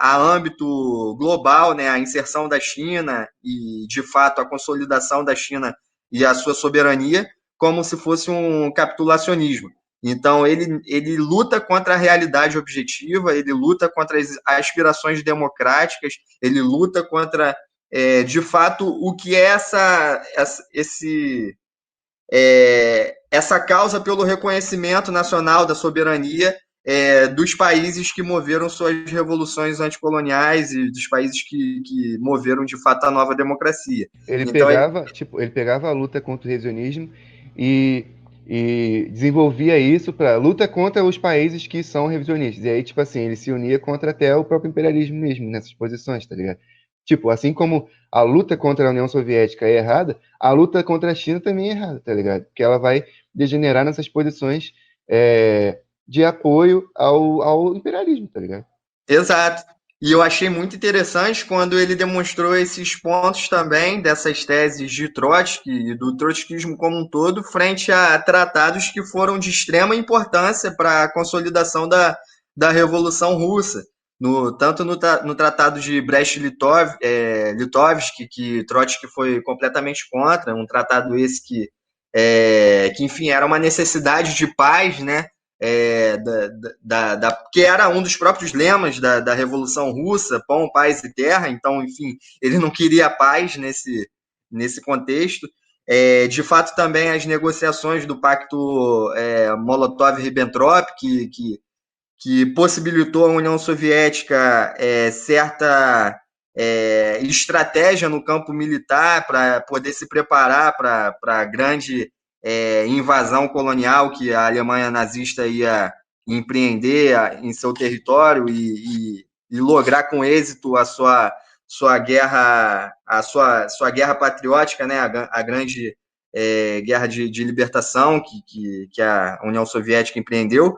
a âmbito global, né, a inserção da China e, de fato, a consolidação da China e a sua soberania, como se fosse um capitulacionismo. Então, ele luta contra a realidade objetiva, ele luta contra as aspirações democráticas, ele luta contra, de fato, o que é essa causa pelo reconhecimento nacional da soberania dos países que moveram suas revoluções anticoloniais e dos países que moveram de fato a nova democracia. Ele Então, pegava, tipo, ele pegava a luta contra o revisionismo e, e desenvolvia isso para luta contra os países que são revisionistas. E aí, tipo assim, ele se unia contra até o próprio imperialismo mesmo, nessas posições, tá ligado? Tipo, assim como a luta contra a União Soviética é errada, a luta contra a China também é errada, tá ligado? Porque ela vai degenerar nessas posições de apoio ao imperialismo, tá ligado? exato. E eu achei muito interessante quando ele demonstrou esses pontos também dessas teses de Trotsky e do trotskismo como um todo, frente a tratados que foram de extrema importância para a consolidação da Revolução Russa. Tanto no Tratado de Brest-Litovsk, que Trotsky foi completamente contra, um tratado esse que, enfim, era uma necessidade de paz, né? Que era um dos próprios lemas da Revolução Russa, pão, paz e terra. Então, enfim, ele não queria paz nesse contexto. De fato, também as negociações do pacto Molotov-Ribbentrop, que possibilitou à União Soviética certa estratégia no campo militar para poder se preparar para a grande invasão colonial que a Alemanha nazista ia empreender em seu território e lograr com êxito sua guerra sua guerra patriótica, né, a grande guerra de libertação que a União Soviética empreendeu.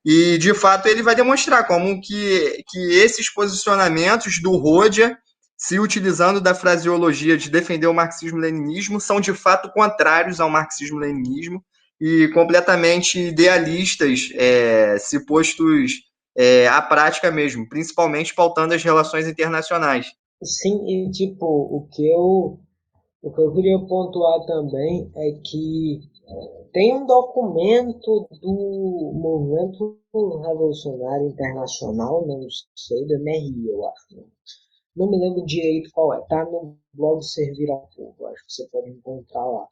E, de fato, ele vai demonstrar como que esses posicionamentos do Rodia, se utilizando da fraseologia de defender o marxismo-leninismo, são, de fato, contrários ao marxismo-leninismo e completamente idealistas, se postos à prática mesmo, principalmente pautando as relações internacionais. Sim, e tipo, o que eu queria pontuar também é que tem um documento do Movimento Revolucionário Internacional, não sei, do MRI, eu acho. Não me lembro direito qual é. Tá no blog Servir ao Povo, acho que você pode encontrar lá.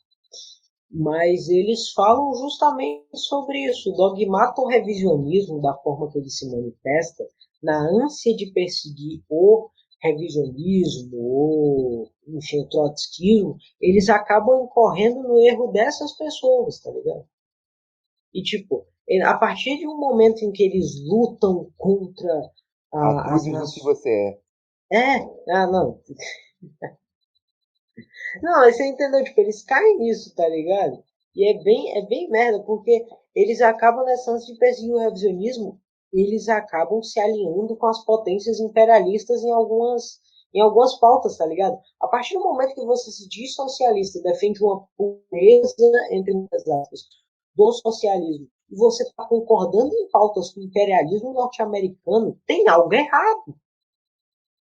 Mas eles falam justamente sobre isso, o dogmato-revisionismo, da forma que ele se manifesta, na ânsia de perseguir o revisionismo, ou, enfim, o trotskismo, eles acabam incorrendo no erro dessas pessoas, tá ligado? E, tipo, a partir de um momento em que eles lutam contra as Acude do que nações... você é. Não. Não, mas você entendeu? Tipo, eles caem nisso, tá ligado? E é bem merda, porque eles acabam nessa ânsia de perseguir o revisionismo, eles acabam se alinhando com as potências imperialistas em algumas pautas, tá ligado? A partir do momento que você se diz socialista, defende uma pureza, entre muitas aspas, do socialismo, e você está concordando em pautas com o imperialismo norte-americano, tem algo errado.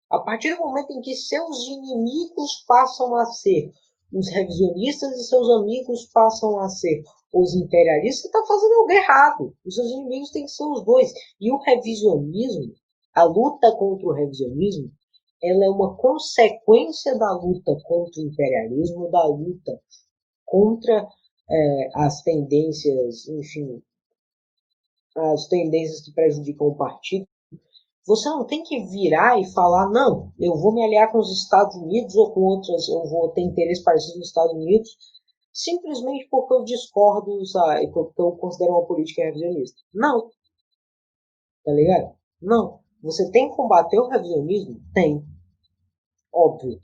A partir do momento em que seus inimigos passam a ser os revisionistas e seus amigos passam a ser os imperialistas, você está fazendo algo errado. Os seus inimigos têm que ser os dois. E o revisionismo, a luta contra o revisionismo, ela é uma consequência da luta contra o imperialismo, da luta contra as tendências, enfim, as tendências que prejudicam o partido. Você não tem que virar e falar, não, eu vou me aliar com os Estados Unidos ou com outras, eu vou ter interesse parecido nos Estados Unidos, simplesmente porque eu discordo, sabe, porque eu considero uma política revisionista. Não, tá ligado? Não. Você tem que combater o revisionismo? Tem, óbvio.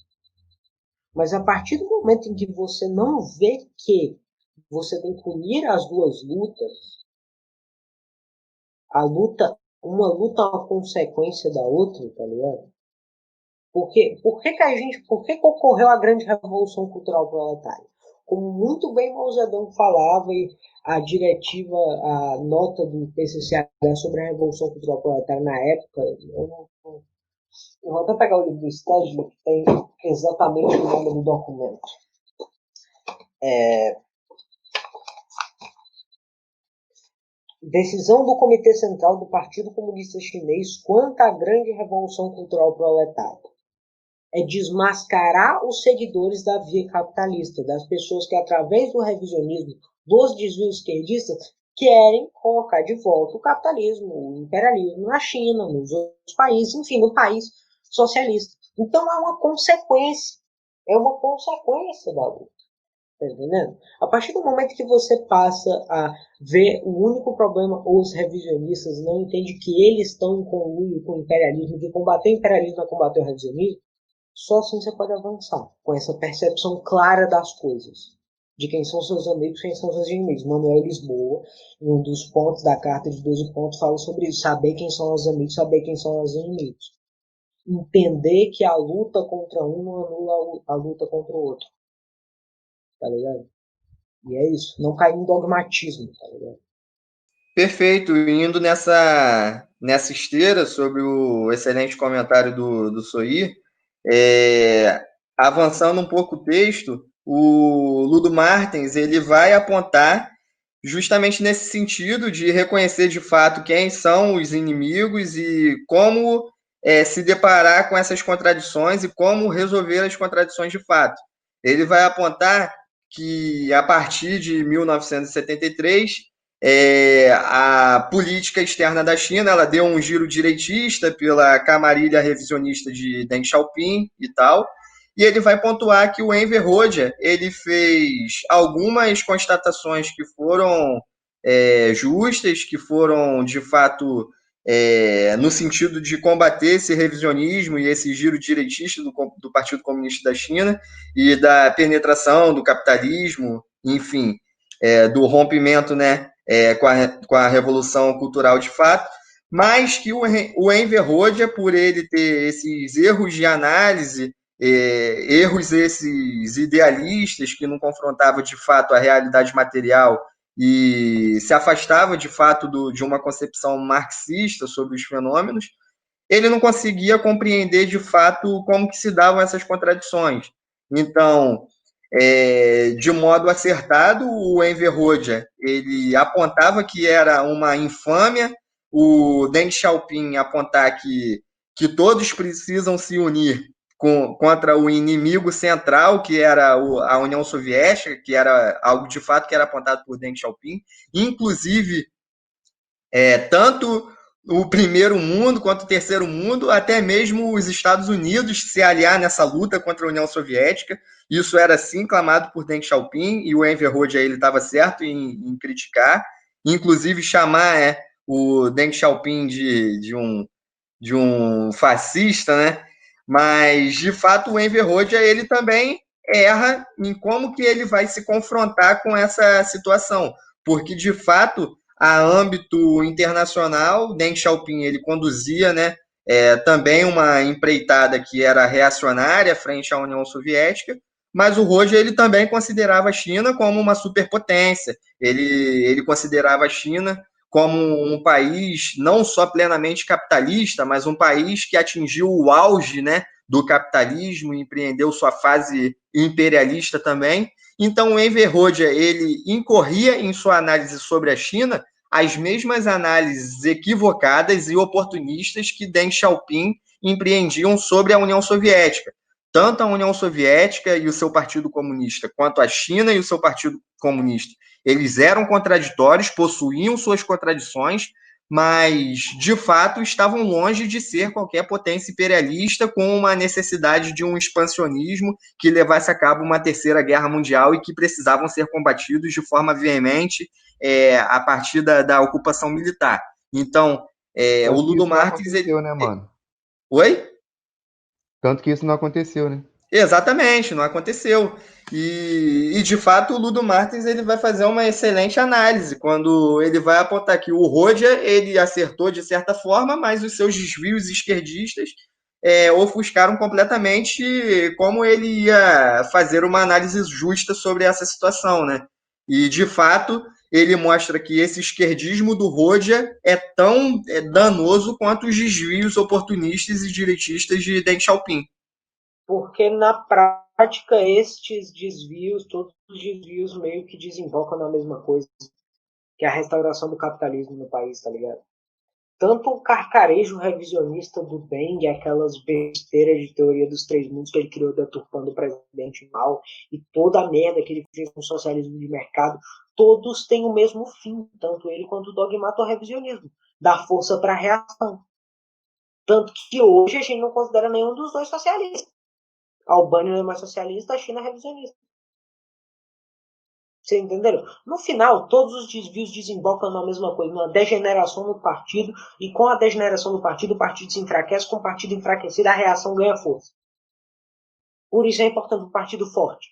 Mas a partir do momento em que você não vê que você tem que unir as duas lutas, uma luta é uma consequência da outra, tá ligado? Por que ocorreu a grande revolução cultural proletária? Como muito bem Mao Zedong falava, e a diretiva, a nota do PCCH sobre a revolução cultural proletária na época, eu vou até pegar o livro do estágio, que tem exatamente o nome do documento. Decisão do Comitê Central do Partido Comunista Chinês quanto à grande revolução cultural proletária. É desmascarar os seguidores da via capitalista, das pessoas que, através do revisionismo, dos desvios esquerdistas, querem colocar de volta o capitalismo, o imperialismo na China, nos outros países, enfim, no país socialista. Então é uma consequência da luta. Tá entendendo? A partir do momento que você passa a ver o único problema, ou os revisionistas não entendem que eles estão em conluio com o imperialismo, que combater o imperialismo é combater o revisionismo, só assim você pode avançar, com essa percepção clara das coisas, de quem são seus amigos, quem são seus inimigos. Manuel Lisboa, em um dos pontos da carta de 12 pontos, fala sobre isso, saber quem são os amigos, saber quem são os inimigos. Entender que a luta contra um não anula a luta contra o outro. Tá ligado? E é isso, não cair em dogmatismo, tá ligado? Perfeito, indo nessa esteira sobre o excelente comentário do Soir, avançando um pouco o texto, o Ludo Martins ele vai apontar justamente nesse sentido de reconhecer de fato quem são os inimigos e como se deparar com essas contradições e como resolver as contradições de fato. Ele vai apontar que a partir de 1973 a política externa da China ela deu um giro direitista pela camarilha revisionista de Deng Xiaoping e tal, e ele vai pontuar que o Enver Hoxha ele fez algumas constatações que foram justas, que foram de fato no sentido de combater esse revisionismo e esse giro direitista do Partido Comunista da China e da penetração do capitalismo, enfim, do rompimento, né, com a Revolução Cultural de fato, mas que o Enver Hoxha, por ele ter esses erros de análise, erros esses idealistas que não confrontavam de fato a realidade material e se afastava de fato de uma concepção marxista sobre os fenômenos, ele não conseguia compreender de fato como que se davam essas contradições. Então, de modo acertado, o Enver Hoxha ele apontava que era uma infâmia, o Deng Xiaoping apontar que todos precisam se unir contra o inimigo central, que era a União Soviética, que era algo de fato que era apontado por Deng Xiaoping, inclusive tanto o primeiro mundo quanto o terceiro mundo, até mesmo os Estados Unidos se aliar nessa luta contra a União Soviética. Isso era sim clamado por Deng Xiaoping e o Enver Hoxha ele estava certo em criticar, inclusive chamar o Deng Xiaoping de um fascista, né? Mas de fato o Enver Hoxha ele também erra em como que ele vai se confrontar com essa situação, porque de fato a âmbito internacional, Deng Xiaoping ele conduzia, né, também uma empreitada que era reacionária frente à União Soviética, mas o Hoxha ele também considerava a China como uma superpotência, ele considerava a China como um país não só plenamente capitalista, mas um país que atingiu o auge, né, do capitalismo e empreendeu sua fase imperialista também. Então, o Enver Hoxha ele incorria em sua análise sobre a China as mesmas análises equivocadas e oportunistas que Deng Xiaoping empreendiam sobre a União Soviética. Tanto a União Soviética e o seu Partido Comunista, quanto a China e o seu Partido Comunista, eles eram contraditórios, possuíam suas contradições, mas de fato estavam longe de ser qualquer potência imperialista com uma necessidade de um expansionismo que levasse a cabo uma terceira guerra mundial e que precisavam ser combatidos de forma veemente a partir da ocupação militar. Então, o Ludo Martins... Aconteceu, né, mano? Oi? Tanto que isso não aconteceu, né? Exatamente, não aconteceu. E de fato o Ludo Martins ele vai fazer uma excelente análise quando ele vai apontar que o Hoxha ele acertou de certa forma, mas os seus desvios esquerdistas ofuscaram completamente como ele ia fazer uma análise justa sobre essa situação, né? E de fato ele mostra que esse esquerdismo do Hoxha é tão danoso quanto os desvios oportunistas e direitistas de Deng Xiaoping. Porque na prática estes desvios, todos os desvios meio que desembocam na mesma coisa, que é a restauração do capitalismo no país, tá ligado? Tanto o carcarejo revisionista do Deng, aquelas besteiras de teoria dos três mundos que ele criou deturpando o presidente mal, e toda a merda que ele fez com o socialismo de mercado, todos têm o mesmo fim, tanto ele quanto o dogmato ou revisionismo, dar força para a reação. Tanto que hoje a gente não considera nenhum dos dois socialista. A Albânia não é mais socialista, a China é revisionista. Vocês entenderam? No final, todos os desvios desembocam na mesma coisa, numa degeneração no partido, e com a degeneração do partido, o partido se enfraquece, com o partido enfraquecido, a reação ganha força. Por isso é importante um partido forte.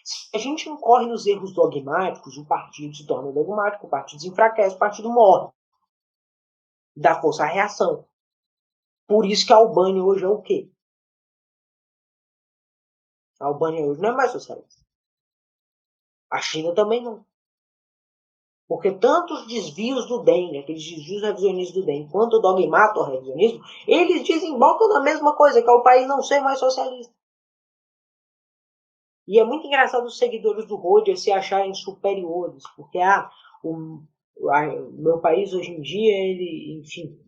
Se a gente incorre nos erros dogmáticos, o partido se torna dogmático, o partido se enfraquece, o partido morre. Dá força à reação. Por isso que a Albânia hoje é o quê? A Albânia hoje não é mais socialista. A China também não. Porque tanto os desvios do DEM, aqueles desvios revisionistas do DEM, quanto o dogmato ou revisionismo, eles desembocam na mesma coisa, que é o país não ser mais socialista. E é muito engraçado os seguidores do Roger se acharem superiores, porque o meu país hoje em dia, ele, enfim,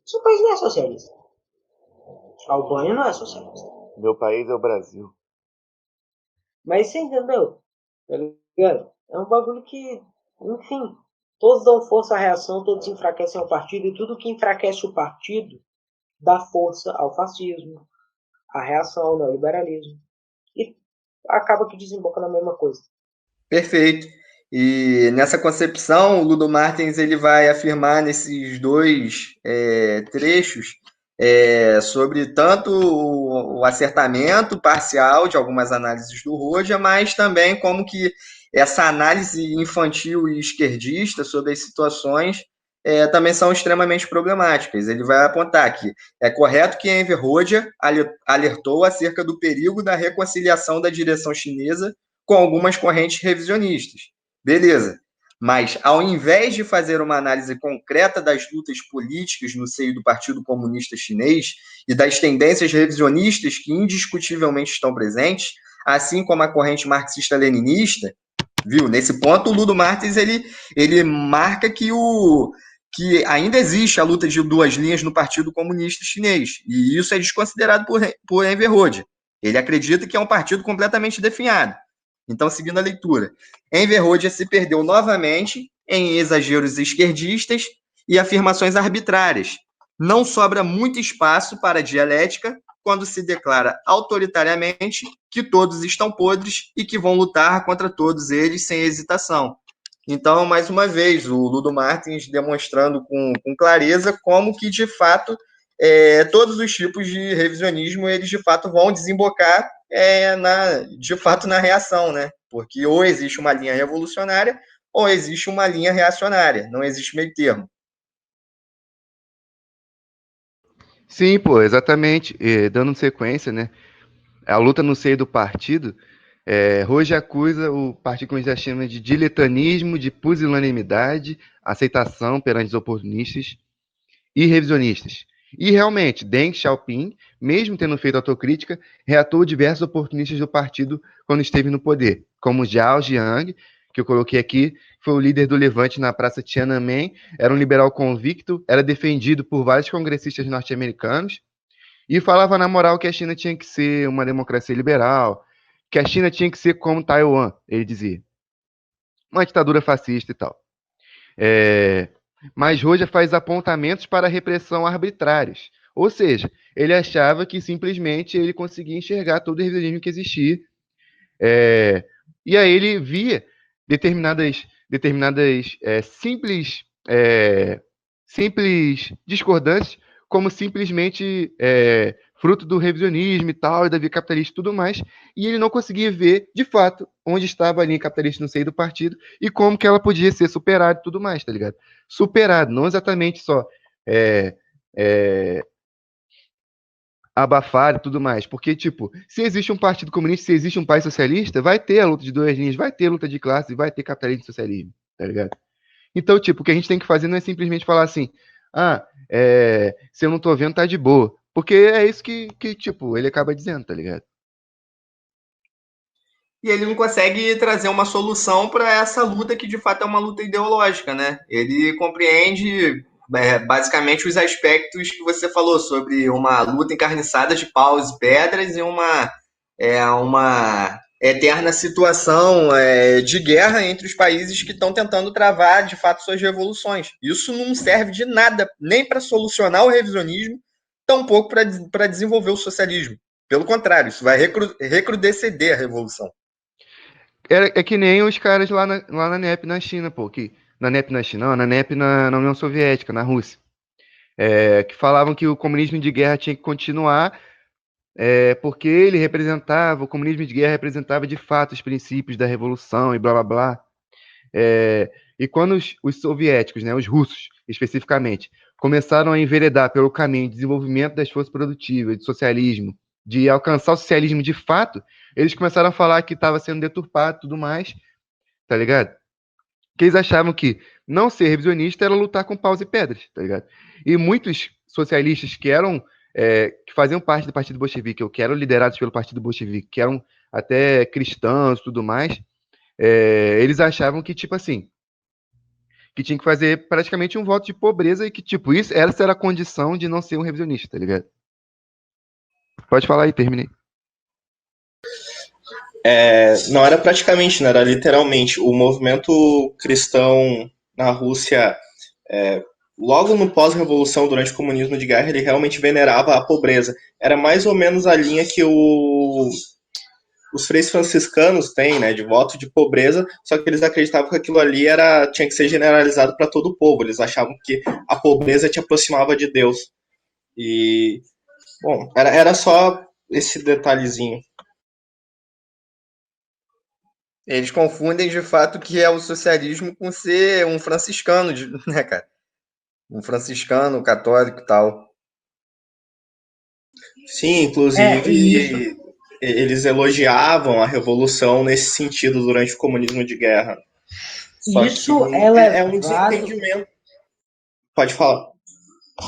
seu país não é socialista. A Albânia não é socialista. Meu país é o Brasil. Mas você entendeu? Tá ligado? É um bagulho que, enfim, todos dão força à reação, todos enfraquecem ao partido, e tudo que enfraquece o partido dá força ao fascismo, à reação ao neoliberalismo. E acaba que desemboca na mesma coisa. Perfeito. E nessa concepção, o Ludo Martins ele vai afirmar nesses dois trechos sobre tanto o acertamento parcial de algumas análises do Roja, mas também como que essa análise infantil e esquerdista sobre as situações também são extremamente problemáticas. Ele vai apontar que é correto que Enver Hoxha alertou acerca do perigo da reconciliação da direção chinesa com algumas correntes revisionistas. Beleza. Mas, ao invés de fazer uma análise concreta das lutas políticas no seio do Partido Comunista Chinês e das tendências revisionistas que indiscutivelmente estão presentes, assim como a corrente marxista-leninista, viu? Nesse ponto, o Ludo Martins ele marca que ainda existe a luta de duas linhas no Partido Comunista Chinês, e isso é desconsiderado por Enver Hoxha. Ele acredita que é um partido completamente definhado. Então, seguindo a leitura, Enver Hoxha se perdeu novamente em exageros esquerdistas e afirmações arbitrárias. Não sobra muito espaço para a dialética quando se declara autoritariamente que todos estão podres e que vão lutar contra todos eles sem hesitação. Então, mais uma vez, o Ludo Martins demonstrando com clareza como que, de fato, todos os tipos de revisionismo, eles, de fato, vão desembocar na reação, né? Porque ou existe uma linha revolucionária ou existe uma linha reacionária, não existe meio termo. Sim, pô, exatamente. Dando sequência, né? A luta no seio do partido, Hoje acusa o Partido Comunista da China de diletanismo, de pusilanimidade, aceitação perante os oportunistas e revisionistas. E realmente, Deng Xiaoping, mesmo tendo feito autocrítica, reatou diversos oportunistas do partido quando esteve no poder, como Zhao Jiang, que eu coloquei aqui, foi o líder do levante na Praça Tiananmen, era um liberal convicto, era defendido por vários congressistas norte-americanos, e falava na moral que a China tinha que ser uma democracia liberal, que a China tinha que ser como Taiwan, ele dizia. Uma ditadura fascista e tal. Mas Roja faz apontamentos para repressão arbitrários. Ou seja, ele achava que simplesmente ele conseguia enxergar todo o revisionismo que existia. E aí ele via determinadas simples discordâncias como simplesmente fruto do revisionismo e tal, e da via capitalista e tudo mais, e ele não conseguia ver, de fato, onde estava a linha capitalista no seio do partido e como que ela podia ser superada e tudo mais, tá ligado? Superado, não exatamente só abafar e tudo mais, porque, tipo, se existe um partido comunista, se existe um país socialista, vai ter a luta de duas linhas, vai ter a luta de classe, vai ter capitalismo e socialismo, tá ligado? Então, tipo, o que a gente tem que fazer não é simplesmente falar assim, se eu não tô vendo, tá de boa. Porque é isso que tipo, ele acaba dizendo, tá ligado? E ele não consegue trazer uma solução para essa luta que, de fato, é uma luta ideológica, né? Ele compreende, basicamente, os aspectos que você falou sobre uma luta encarniçada de paus e pedras e uma eterna situação de guerra entre os países que estão tentando travar, de fato, suas revoluções. Isso não serve de nada, nem para solucionar o revisionismo, tampouco para desenvolver o socialismo. Pelo contrário, isso vai recrudescer a revolução. É que nem os caras lá na NEP na China, pô. Na NEP na China, não, na NEP na União Soviética, na Rússia. Que falavam que o comunismo de guerra tinha que continuar, porque o comunismo de guerra representava de fato os princípios da revolução e blá blá blá. E quando os soviéticos, né, os russos especificamente, começaram a enveredar pelo caminho de desenvolvimento das forças produtivas, de socialismo, de alcançar o socialismo de fato, eles começaram a falar que estava sendo deturpado e tudo mais, tá ligado? Que eles achavam que não ser revisionista era lutar com paus e pedras, tá ligado? E muitos socialistas que faziam parte do Partido Bolchevique, ou que eram liderados pelo Partido Bolchevique, que eram até cristãos e tudo mais, eles achavam que, tipo assim, que tinha que fazer praticamente um voto de pobreza e que, tipo, essa era a condição de não ser um revisionista, tá ligado? Pode falar aí, terminei. Não era praticamente, né? Era literalmente o movimento cristão na Rússia, logo no pós-revolução, durante o comunismo de guerra, ele realmente venerava a pobreza. Era mais ou menos a linha que os freis franciscanos têm, né, de voto de pobreza, só que eles acreditavam que aquilo ali tinha que ser generalizado para todo o povo. Eles achavam que a pobreza te aproximava de Deus. E, bom, era só esse detalhezinho. Eles confundem de fato o que é o socialismo com ser um franciscano, né, cara? Um franciscano, católico e tal. Sim, inclusive eles elogiavam a revolução nesse sentido durante o comunismo de guerra. Só Isso que é é um levado, desentendimento. Pode falar.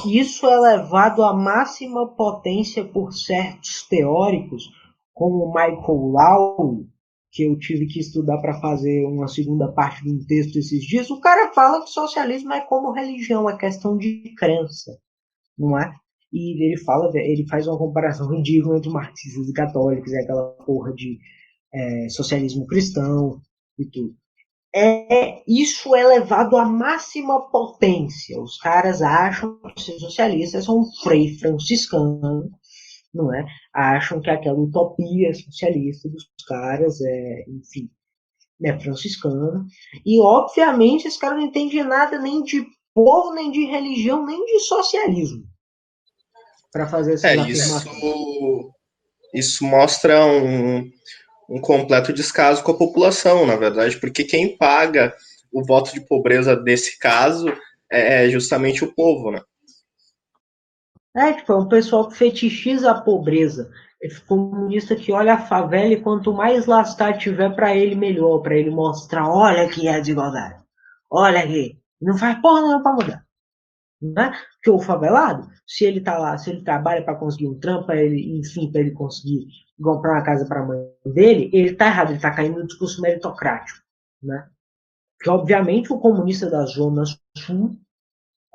isso é levado à máxima potência por certos teóricos, como Michael Lowry, que eu tive que estudar para fazer uma segunda parte de um texto esses dias. O cara fala que socialismo é como religião, é questão de crença, não é? E ele faz uma comparação ridícula entre marxistas e católicos, é aquela porra de socialismo cristão e tudo. Isso é levado à máxima potência. Os caras acham que ser socialistas são um frei franciscano, não é? Acham que aquela utopia socialista dos caras enfim, franciscana. E, obviamente, esse cara não entende nada nem de povo, nem de religião, nem de socialismo para fazer essas afirmações. Isso mostra um completo descaso com a população, na verdade, porque quem paga o voto de pobreza desse caso é justamente o povo, né? É um pessoal que fetichiza a pobreza. É comunista que olha a favela e quanto mais lascar tiver para ele, melhor. Para ele mostrar, olha aqui a desigualdade. Olha aqui. Não faz porra nenhuma para mudar. Né? Porque o favelado, se ele tá lá, se ele trabalha para conseguir um trampo, para ele conseguir comprar uma casa para a mãe dele, ele tá errado, ele tá caindo no discurso meritocrático. Né? Porque, obviamente, o comunista da Zona Sul,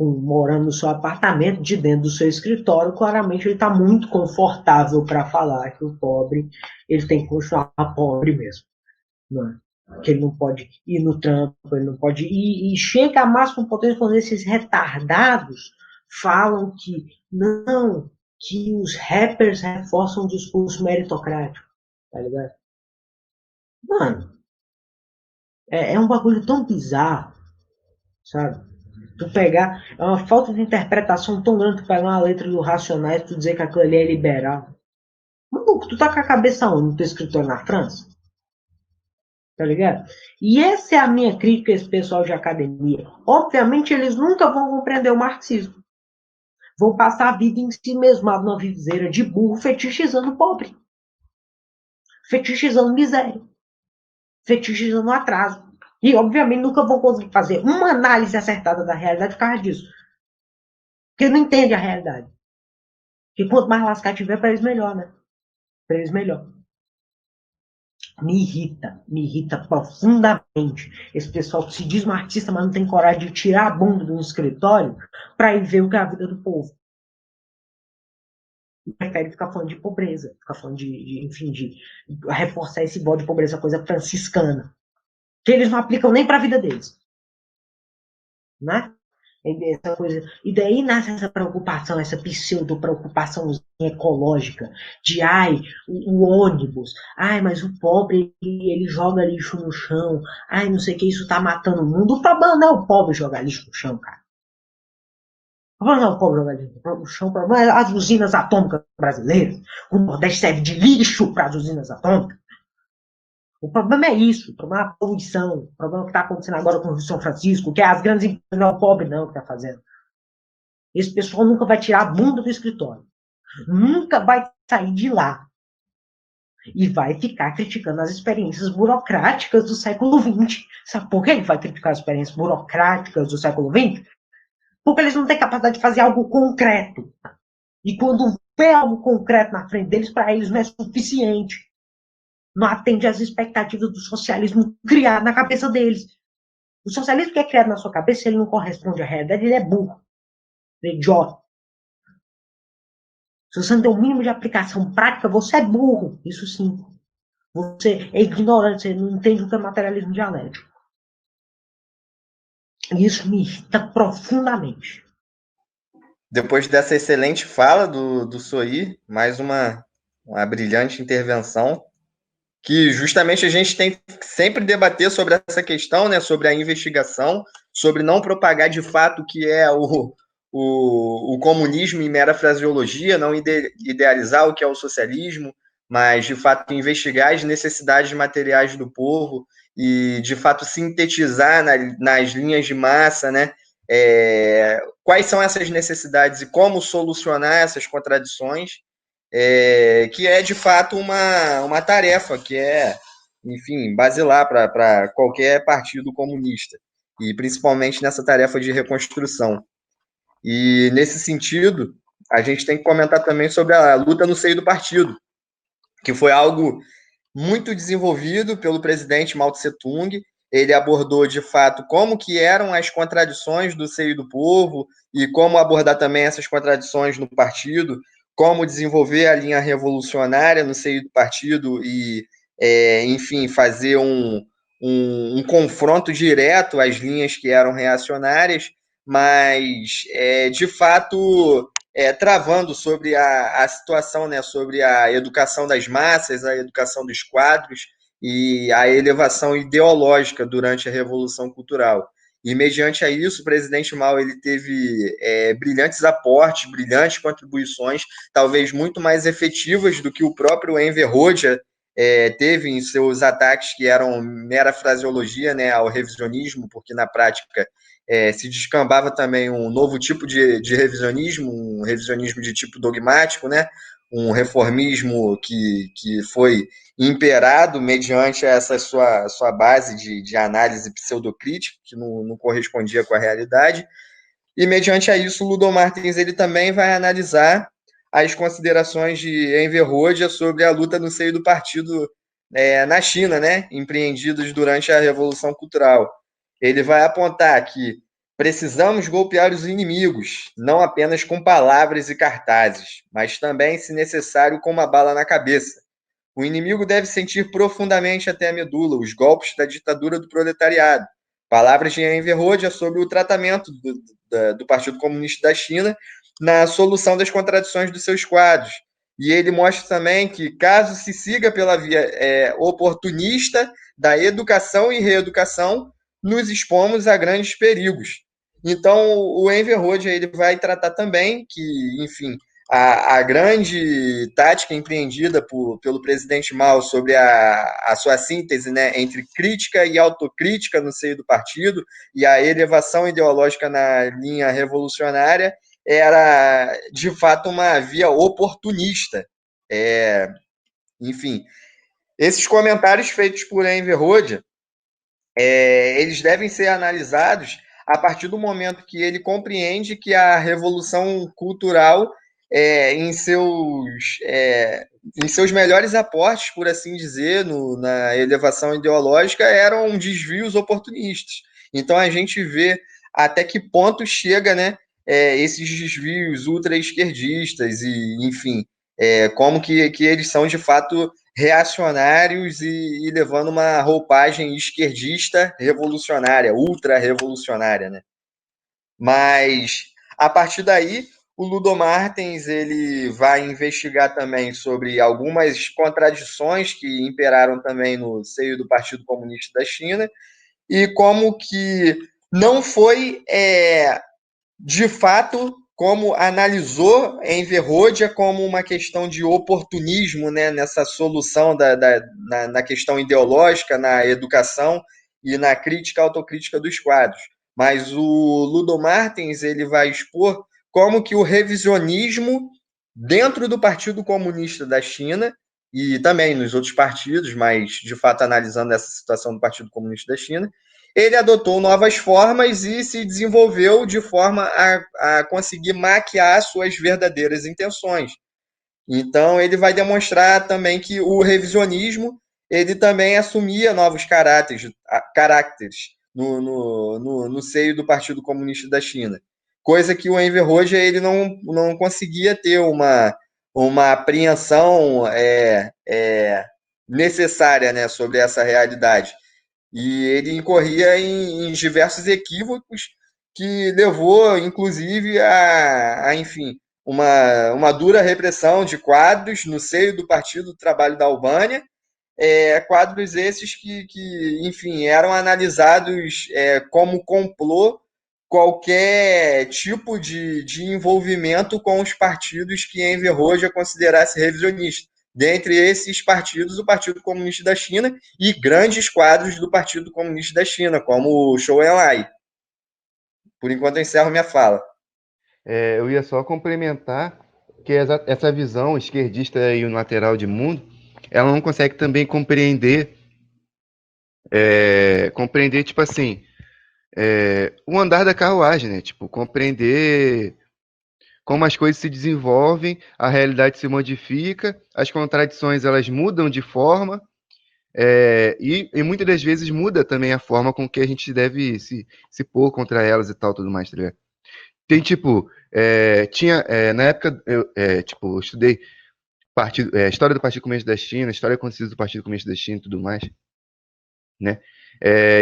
morando no seu apartamento, de dentro do seu escritório, claramente ele está muito confortável para falar que o pobre ele tem que continuar pobre mesmo. Não é? Que ele não pode ir no trampo, ele não pode ir. E chega a máxima potência quando esses retardados falam que não, que os rappers reforçam o discurso meritocrático. Tá ligado? Mano, é um bagulho tão bizarro, sabe? Tu pegar, é uma falta de interpretação tão grande tu pegar uma letra do Racionais e tu dizer que aquilo ali é liberal. Maluco, tu tá com a cabeça onde? No teu escritório na França? Tá ligado? E essa é a minha crítica a esse pessoal de academia. Obviamente eles nunca vão compreender o marxismo. Vão passar a vida em si mesmado numa viseira de burro, fetichizando o pobre. Fetichizando miséria. Fetichizando o atraso. E obviamente nunca vão conseguir fazer uma análise acertada da realidade por causa disso. Porque não entende a realidade. Porque quanto mais lascar tiver, para eles melhor, né? Para eles melhor. Me irrita profundamente esse pessoal que se diz marxista, mas não tem coragem de tirar a bunda do escritório para ir ver o que é a vida do povo. prefere ficar falando de pobreza, ficar falando enfim, de reforçar esse bode de pobreza, coisa franciscana, que eles não aplicam nem para a vida deles, né? Essa coisa. E daí nasce essa preocupação, essa pseudo-preocupação ecológica, de o ônibus, mas o pobre ele joga lixo no chão, não sei o que, isso tá matando o mundo. O problema não é o pobre jogar lixo no chão, cara. O problema não é o pobre jogar lixo no chão, o problema é as usinas atômicas brasileiras. O Nordeste serve de lixo para as usinas atômicas. O problema é isso, o problema é a poluição, o problema que está acontecendo agora com o São Francisco, que é as grandes empresas, não é o pobre não que está fazendo. Esse pessoal nunca vai tirar a bunda do escritório. Nunca vai sair de lá. E vai ficar criticando as experiências burocráticas do século XX. Sabe por que ele vai criticar as experiências burocráticas do século XX? Porque eles não têm capacidade de fazer algo concreto. E quando vê algo concreto na frente deles, para eles não é suficiente. Não atende às expectativas do socialismo criado na cabeça deles. O socialismo que é criado na sua cabeça, se ele não corresponde à realidade, ele é burro. Ele é idiota. Se você não tem o mínimo de aplicação prática, você é burro. Isso sim. Você é ignorante, você não entende o que é materialismo dialético. E isso me irrita profundamente. Depois dessa excelente fala do Soy, mais uma brilhante intervenção, que justamente a gente tem que sempre debater sobre essa questão, né, sobre a investigação, sobre não propagar de fato o que é o comunismo em mera fraseologia, não idealizar o que é o socialismo, mas de fato investigar as necessidades materiais do povo e de fato sintetizar nas linhas de massa, né, quais são essas necessidades e como solucionar essas contradições, que é de fato uma tarefa que é, enfim, basilar para qualquer partido comunista, e principalmente nessa tarefa de reconstrução. E nesse sentido, a gente tem que comentar também sobre a luta no seio do partido, que foi algo muito desenvolvido pelo presidente Mao Tse Tung. Ele abordou de fato como que eram as contradições do seio do povo e como abordar também essas contradições no partido, como desenvolver a linha revolucionária no seio do partido e, enfim, fazer um confronto direto às linhas que eram reacionárias, mas, de fato, travando sobre a situação, né, sobre a educação das massas, a educação dos quadros e a elevação ideológica durante a Revolução Cultural. E, mediante a isso, o presidente Mao ele teve brilhantes aportes, brilhantes contribuições, talvez muito mais efetivas do que o próprio Enver Hoxha teve em seus ataques, que eram mera fraseologia, né, ao revisionismo, porque, na prática, se descambava também um novo tipo de revisionismo, um revisionismo de tipo dogmático, né? Um reformismo que foi imperado mediante essa sua base de análise pseudocrítica, que não correspondia com a realidade. E mediante a isso, o Ludo Martins ele também vai analisar as considerações de Enver Hoxha sobre a luta no seio do partido na China, né? Empreendidos durante a Revolução Cultural. Ele vai apontar que precisamos golpear os inimigos, não apenas com palavras e cartazes, mas também, se necessário, com uma bala na cabeça. O inimigo deve sentir profundamente até a medula os golpes da ditadura do proletariado. Palavras de Enver Hoxha sobre o tratamento do Partido Comunista da China na solução das contradições dos seus quadros. E ele mostra também que, caso se siga pela via oportunista da educação e reeducação, nos expomos a grandes perigos. Então, o Enver Hoxha ele vai tratar também que, enfim, a grande tática empreendida pelo presidente Mao sobre a sua síntese, né, entre crítica e autocrítica no seio do partido e a elevação ideológica na linha revolucionária era, de fato, uma via oportunista. Enfim, esses comentários feitos por Enver Hoxha, eles devem ser analisados a partir do momento que ele compreende que a revolução cultural, em seus melhores aportes, por assim dizer, na elevação ideológica, eram desvios oportunistas. Então a gente vê até que ponto chega, né, esses desvios ultra-esquerdistas e, enfim, como que eles são de fato reacionários e levando uma roupagem esquerdista revolucionária, ultra revolucionária, né? Mas a partir daí, o Ludo Martens ele vai investigar também sobre algumas contradições que imperaram também no seio do Partido Comunista da China e como que não foi de fato como analisou Enver Hoxha como uma questão de oportunismo, né, nessa solução na questão ideológica, na educação e na crítica autocrítica dos quadros. Mas o Ludo Martens ele vai expor como que o revisionismo dentro do Partido Comunista da China e também nos outros partidos, mas de fato analisando essa situação do Partido Comunista da China, ele adotou novas formas e se desenvolveu de forma a conseguir maquiar suas verdadeiras intenções. Então, ele vai demonstrar também que o revisionismo ele também assumia novos caracteres no seio do Partido Comunista da China. Coisa que o Enver Hoxha ele não conseguia ter uma apreensão necessária, né, sobre essa realidade. E ele incorria em diversos equívocos que levou, inclusive, enfim, uma dura repressão de quadros no seio do Partido do Trabalho da Albânia, quadros esses enfim, eram analisados como complô qualquer tipo de envolvimento com os partidos que Enver Hoxha considerasse revisionista. Dentre esses partidos, o Partido Comunista da China e grandes quadros do Partido Comunista da China, como o Zhou Enlai. Por enquanto, eu encerro minha fala. Eu ia só complementar que essa visão esquerdista e unilateral de mundo, ela não consegue também compreender, tipo assim, o andar da carruagem, né? Tipo, compreender como as coisas se desenvolvem, a realidade se modifica, as contradições elas mudam de forma, e muitas das vezes muda também a forma com que a gente deve se pôr contra elas e tal, tudo mais, tá ligado? Tem, tipo, na época, eu estudei história do Partido Comunista da China, história acontecida do Partido Comunista da China e tudo mais, né?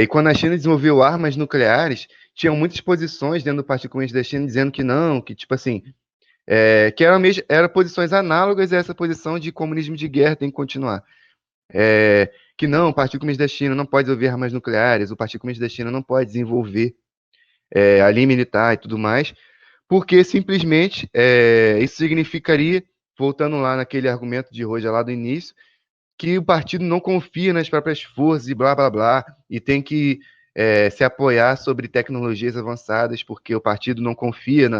E quando a China desenvolveu armas nucleares, tinham muitas posições dentro do Partido Comunista da China dizendo que não, que, tipo assim, que eram posições análogas a essa posição de comunismo de guerra tem que continuar. Que não, o Partido Comunista da China não pode desenvolver armas nucleares, o Partido Comunista da China não pode desenvolver a linha militar e tudo mais, porque simplesmente isso significaria, voltando lá naquele argumento de Roja lá do início, que o partido não confia nas próprias forças e blá blá blá, e tem que se apoiar sobre tecnologias avançadas, porque o partido não confia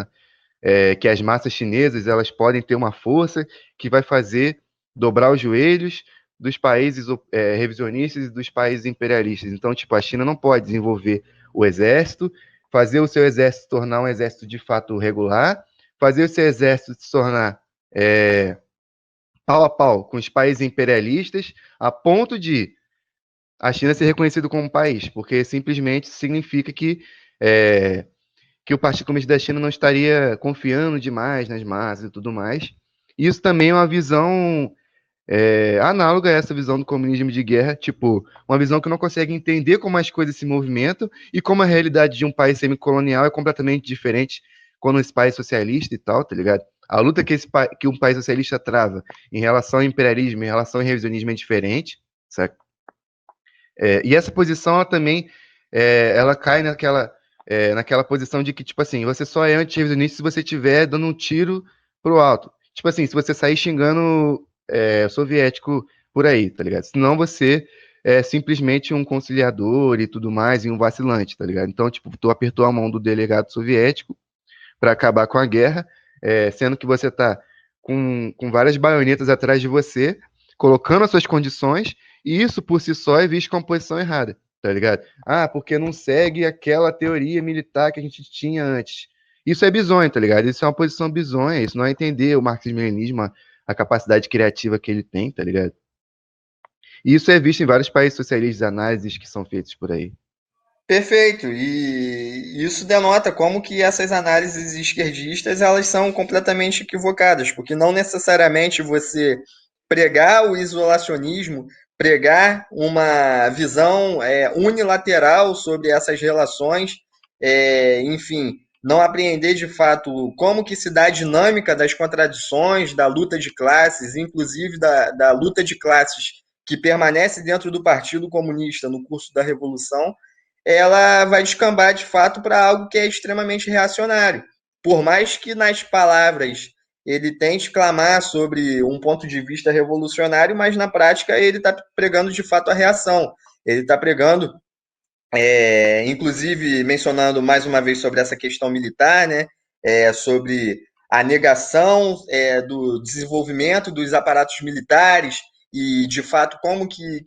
que as massas chinesas elas podem ter uma força que vai fazer dobrar os joelhos dos países revisionistas e dos países imperialistas. Então, tipo, a China não pode desenvolver o exército, fazer o seu exército se tornar um exército de fato regular, fazer o seu exército se tornar pau a pau com os países imperialistas, a ponto de a China ser reconhecido como país, porque simplesmente significa que o Partido Comunista da China não estaria confiando demais nas massas e tudo mais. Isso também é uma visão análoga a essa visão do comunismo de guerra, tipo, uma visão que não consegue entender como as coisas se movimentam e como a realidade de um país semicolonial é completamente diferente quando esse país é socialista e tal, tá ligado? A luta que um país socialista trava em relação ao imperialismo, em relação ao revisionismo é diferente, sabe? E essa posição, ela também, ela cai naquela posição de que, tipo assim, você só é anti-revisionista se você estiver dando um tiro pro alto. Tipo assim, se você sair xingando soviético por aí, tá ligado? Senão você é simplesmente um conciliador e tudo mais, e um vacilante, tá ligado? Então, tipo, tu apertou a mão do delegado soviético para acabar com a guerra, sendo que você tá com várias baionetas atrás de você, colocando as suas condições, e isso por si só é visto como posição errada, tá ligado? Ah, porque não segue aquela teoria militar que a gente tinha antes. Isso é bizonho, tá ligado? Isso é uma posição bizonha, isso não é entender o marxismo-leninismo, a capacidade criativa que ele tem, tá ligado? E isso é visto em vários países socialistas, análises que são feitas por aí. Perfeito. E isso denota como que essas análises esquerdistas elas são completamente equivocadas, porque não necessariamente você pregar o isolacionismo, pregar uma visão unilateral sobre essas relações, enfim, não apreender de fato como que se dá a dinâmica das contradições, da luta de classes, inclusive da luta de classes que permanece dentro do Partido Comunista no curso da Revolução, ela vai descambar de fato para algo que é extremamente reacionário. Por mais que nas palavras ele tente clamar sobre um ponto de vista revolucionário, mas na prática ele está pregando de fato a reação. Ele está pregando, inclusive mencionando mais uma vez sobre essa questão militar, né, sobre a negação do desenvolvimento dos aparatos militares e de fato como que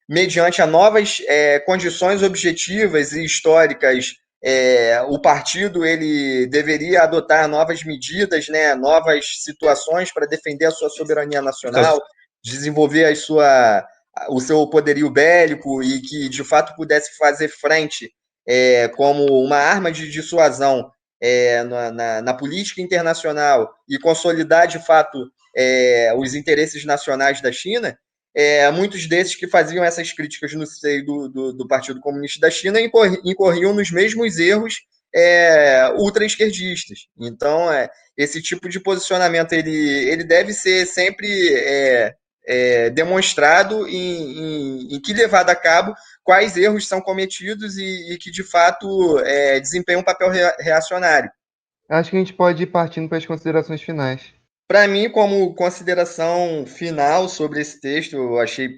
mediante a novas condições objetivas e históricas, o partido ele deveria adotar novas medidas, né, novas situações para defender a sua soberania nacional, desenvolver o seu poderio bélico e que de fato pudesse fazer frente como uma arma de dissuasão na política internacional e consolidar de fato os interesses nacionais da China. Muitos desses que faziam essas críticas no seio do Partido Comunista da China incorriam nos mesmos erros ultra-esquerdistas. Então, esse tipo de posicionamento ele deve ser sempre demonstrado em que levado a cabo quais erros são cometidos e que, de fato, desempenham um papel reacionário. Acho que a gente pode ir partindo para as considerações finais. Para mim, como consideração final sobre esse texto, eu achei,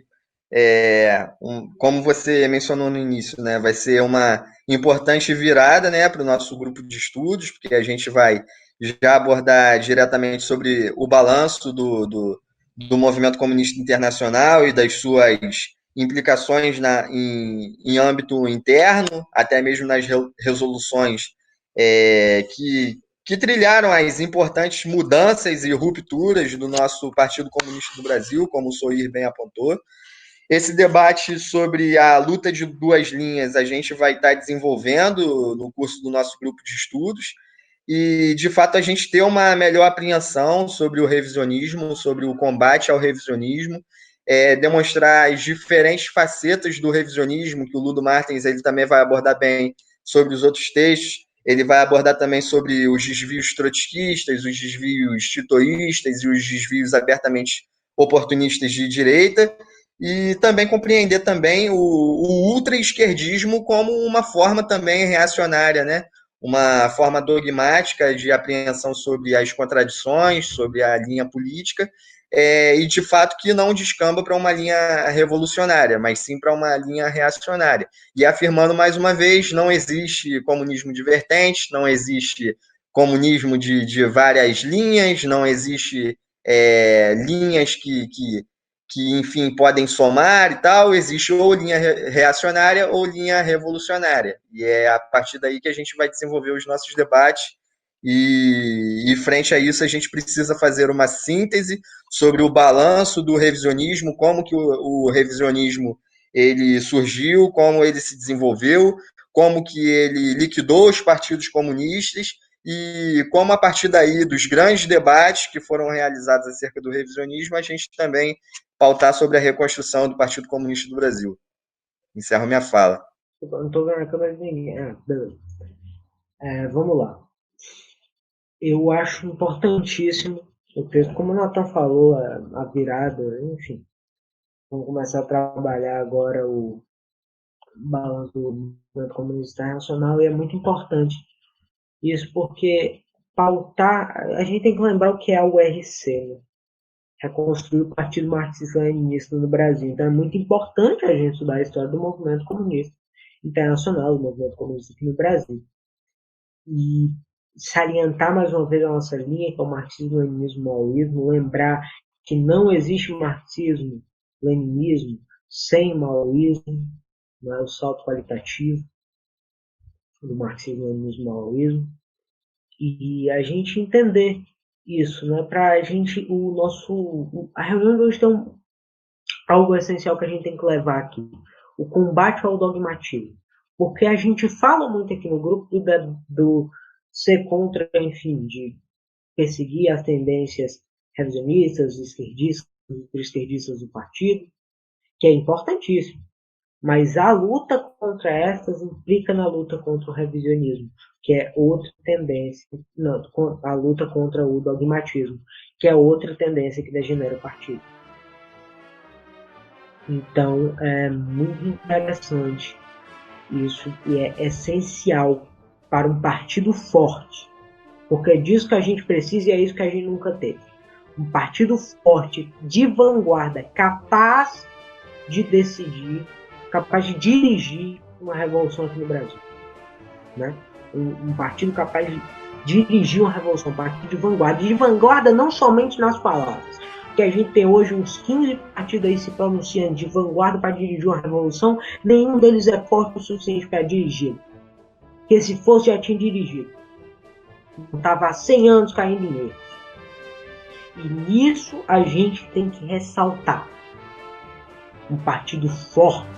como você mencionou no início, né, vai ser uma importante virada, né, para o nosso grupo de estudos, porque a gente vai já abordar diretamente sobre o balanço do movimento comunista internacional e das suas implicações em âmbito interno, até mesmo nas resoluções que trilharam as importantes mudanças e rupturas do nosso Partido Comunista do Brasil, como o Soir bem apontou. Esse debate sobre a luta de duas linhas a gente vai estar desenvolvendo no curso do nosso grupo de estudos e, de fato, a gente ter uma melhor apreensão sobre o revisionismo, sobre o combate ao revisionismo, demonstrar as diferentes facetas do revisionismo, que o Ludo Martins ele também vai abordar bem sobre os outros textos. Ele vai abordar também sobre os desvios trotskistas, os desvios titoístas e os desvios abertamente oportunistas de direita, e também compreender também o ultra-esquerdismo como uma forma também reacionária, né? Uma forma dogmática de apreensão sobre as contradições, sobre a linha política, e de fato que não descamba para uma linha revolucionária, mas sim para uma linha reacionária. E afirmando mais uma vez, não existe comunismo de vertentes, não existe comunismo de várias linhas, não existe linhas que, enfim, podem somar e tal, existe ou linha reacionária ou linha revolucionária. E é a partir daí que a gente vai desenvolver os nossos debates e frente a isso a gente precisa fazer uma síntese sobre o balanço do revisionismo, como que o revisionismo ele surgiu, como ele se desenvolveu, como que ele liquidou os partidos comunistas e como a partir daí dos grandes debates que foram realizados acerca do revisionismo, a gente também pautar sobre a reconstrução do Partido Comunista do Brasil. Encerro minha fala. Não estou vendo a câmera de ninguém. Beleza. Vamos lá. Eu acho importantíssimo o texto, como o Nathan falou, a virada, enfim. Vamos começar a trabalhar agora o balanço do movimento comunista internacional e é muito importante isso porque pautar, a gente tem que lembrar o que é a URC, né? Reconstruir o Partido Marxista-Leninista no Brasil. Então é muito importante a gente estudar a história do movimento comunista internacional, do movimento comunista aqui no Brasil. E salientar mais uma vez a nossa linha, que é o marxismo, leninismo, maoísmo, lembrar que não existe marxismo, leninismo sem maoísmo, não é o salto qualitativo do marxismo, leninismo, maoísmo, e a gente entender isso, né? Para a gente, a reunião de hoje tem algo essencial que a gente tem que levar aqui: o combate ao dogmatismo. Porque a gente fala muito aqui no grupo do ser contra, enfim, de perseguir as tendências revisionistas, esquerdistas do partido, que é importantíssimo. Mas a luta contra estas implica na luta contra o revisionismo, que é outra tendência, não, a luta contra o dogmatismo, que é outra tendência que degenera o partido. Então, é muito interessante isso e é essencial para um partido forte, porque é disso que a gente precisa e é isso que a gente nunca teve. Um partido forte, de vanguarda, capaz de decidir, capaz de dirigir uma revolução aqui no Brasil. Né? Um partido capaz de dirigir uma revolução, um partido de vanguarda. De vanguarda não somente nas palavras, que a gente tem hoje uns 15 partidos aí se pronunciando de vanguarda para dirigir uma revolução, nenhum deles é forte o suficiente para dirigir. Porque se fosse, já tinha dirigido. Não estava há 100 anos caindo em erros. E nisso a gente tem que ressaltar. Um partido forte,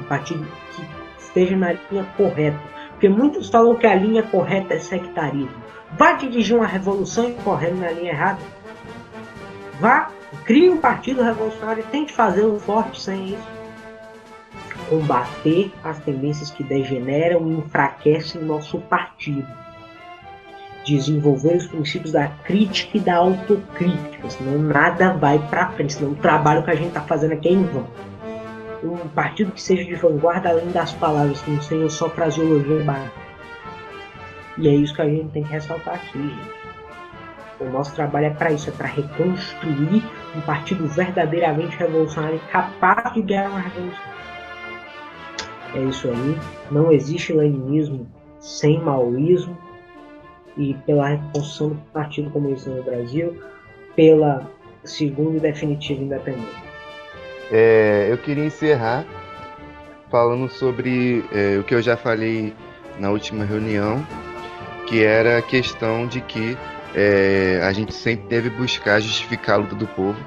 um partido que esteja na linha correta. Porque muitos falam que a linha correta é sectarismo. Vá dirigir uma revolução e correndo na linha errada. Vá, crie um partido revolucionário e tente fazer um forte sem isso. Combater as tendências que degeneram e enfraquecem nosso partido. Desenvolver os princípios da crítica e da autocrítica, senão nada vai para frente, senão o trabalho que a gente está fazendo aqui é em vão. Um partido que seja de vanguarda além das palavras, que não seja só fraseologia barata. E é isso que a gente tem que ressaltar aqui, gente. O nosso trabalho é para isso, é para reconstruir um partido verdadeiramente revolucionário capaz de ganhar uma revolução. É isso aí. Não existe leninismo sem maoísmo. E pela reconstrução do Partido Comunista no Brasil, pela segunda e definitiva independência. Eu queria encerrar falando sobre o que eu já falei na última reunião, que era a questão de que a gente sempre deve buscar justificar a luta do povo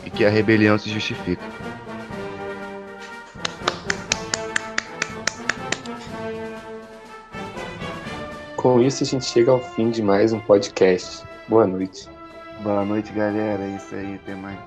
e que a rebelião se justifica. Com isso, a gente chega ao fim de mais um podcast. Boa noite. Boa noite, galera. É isso aí. Até mais.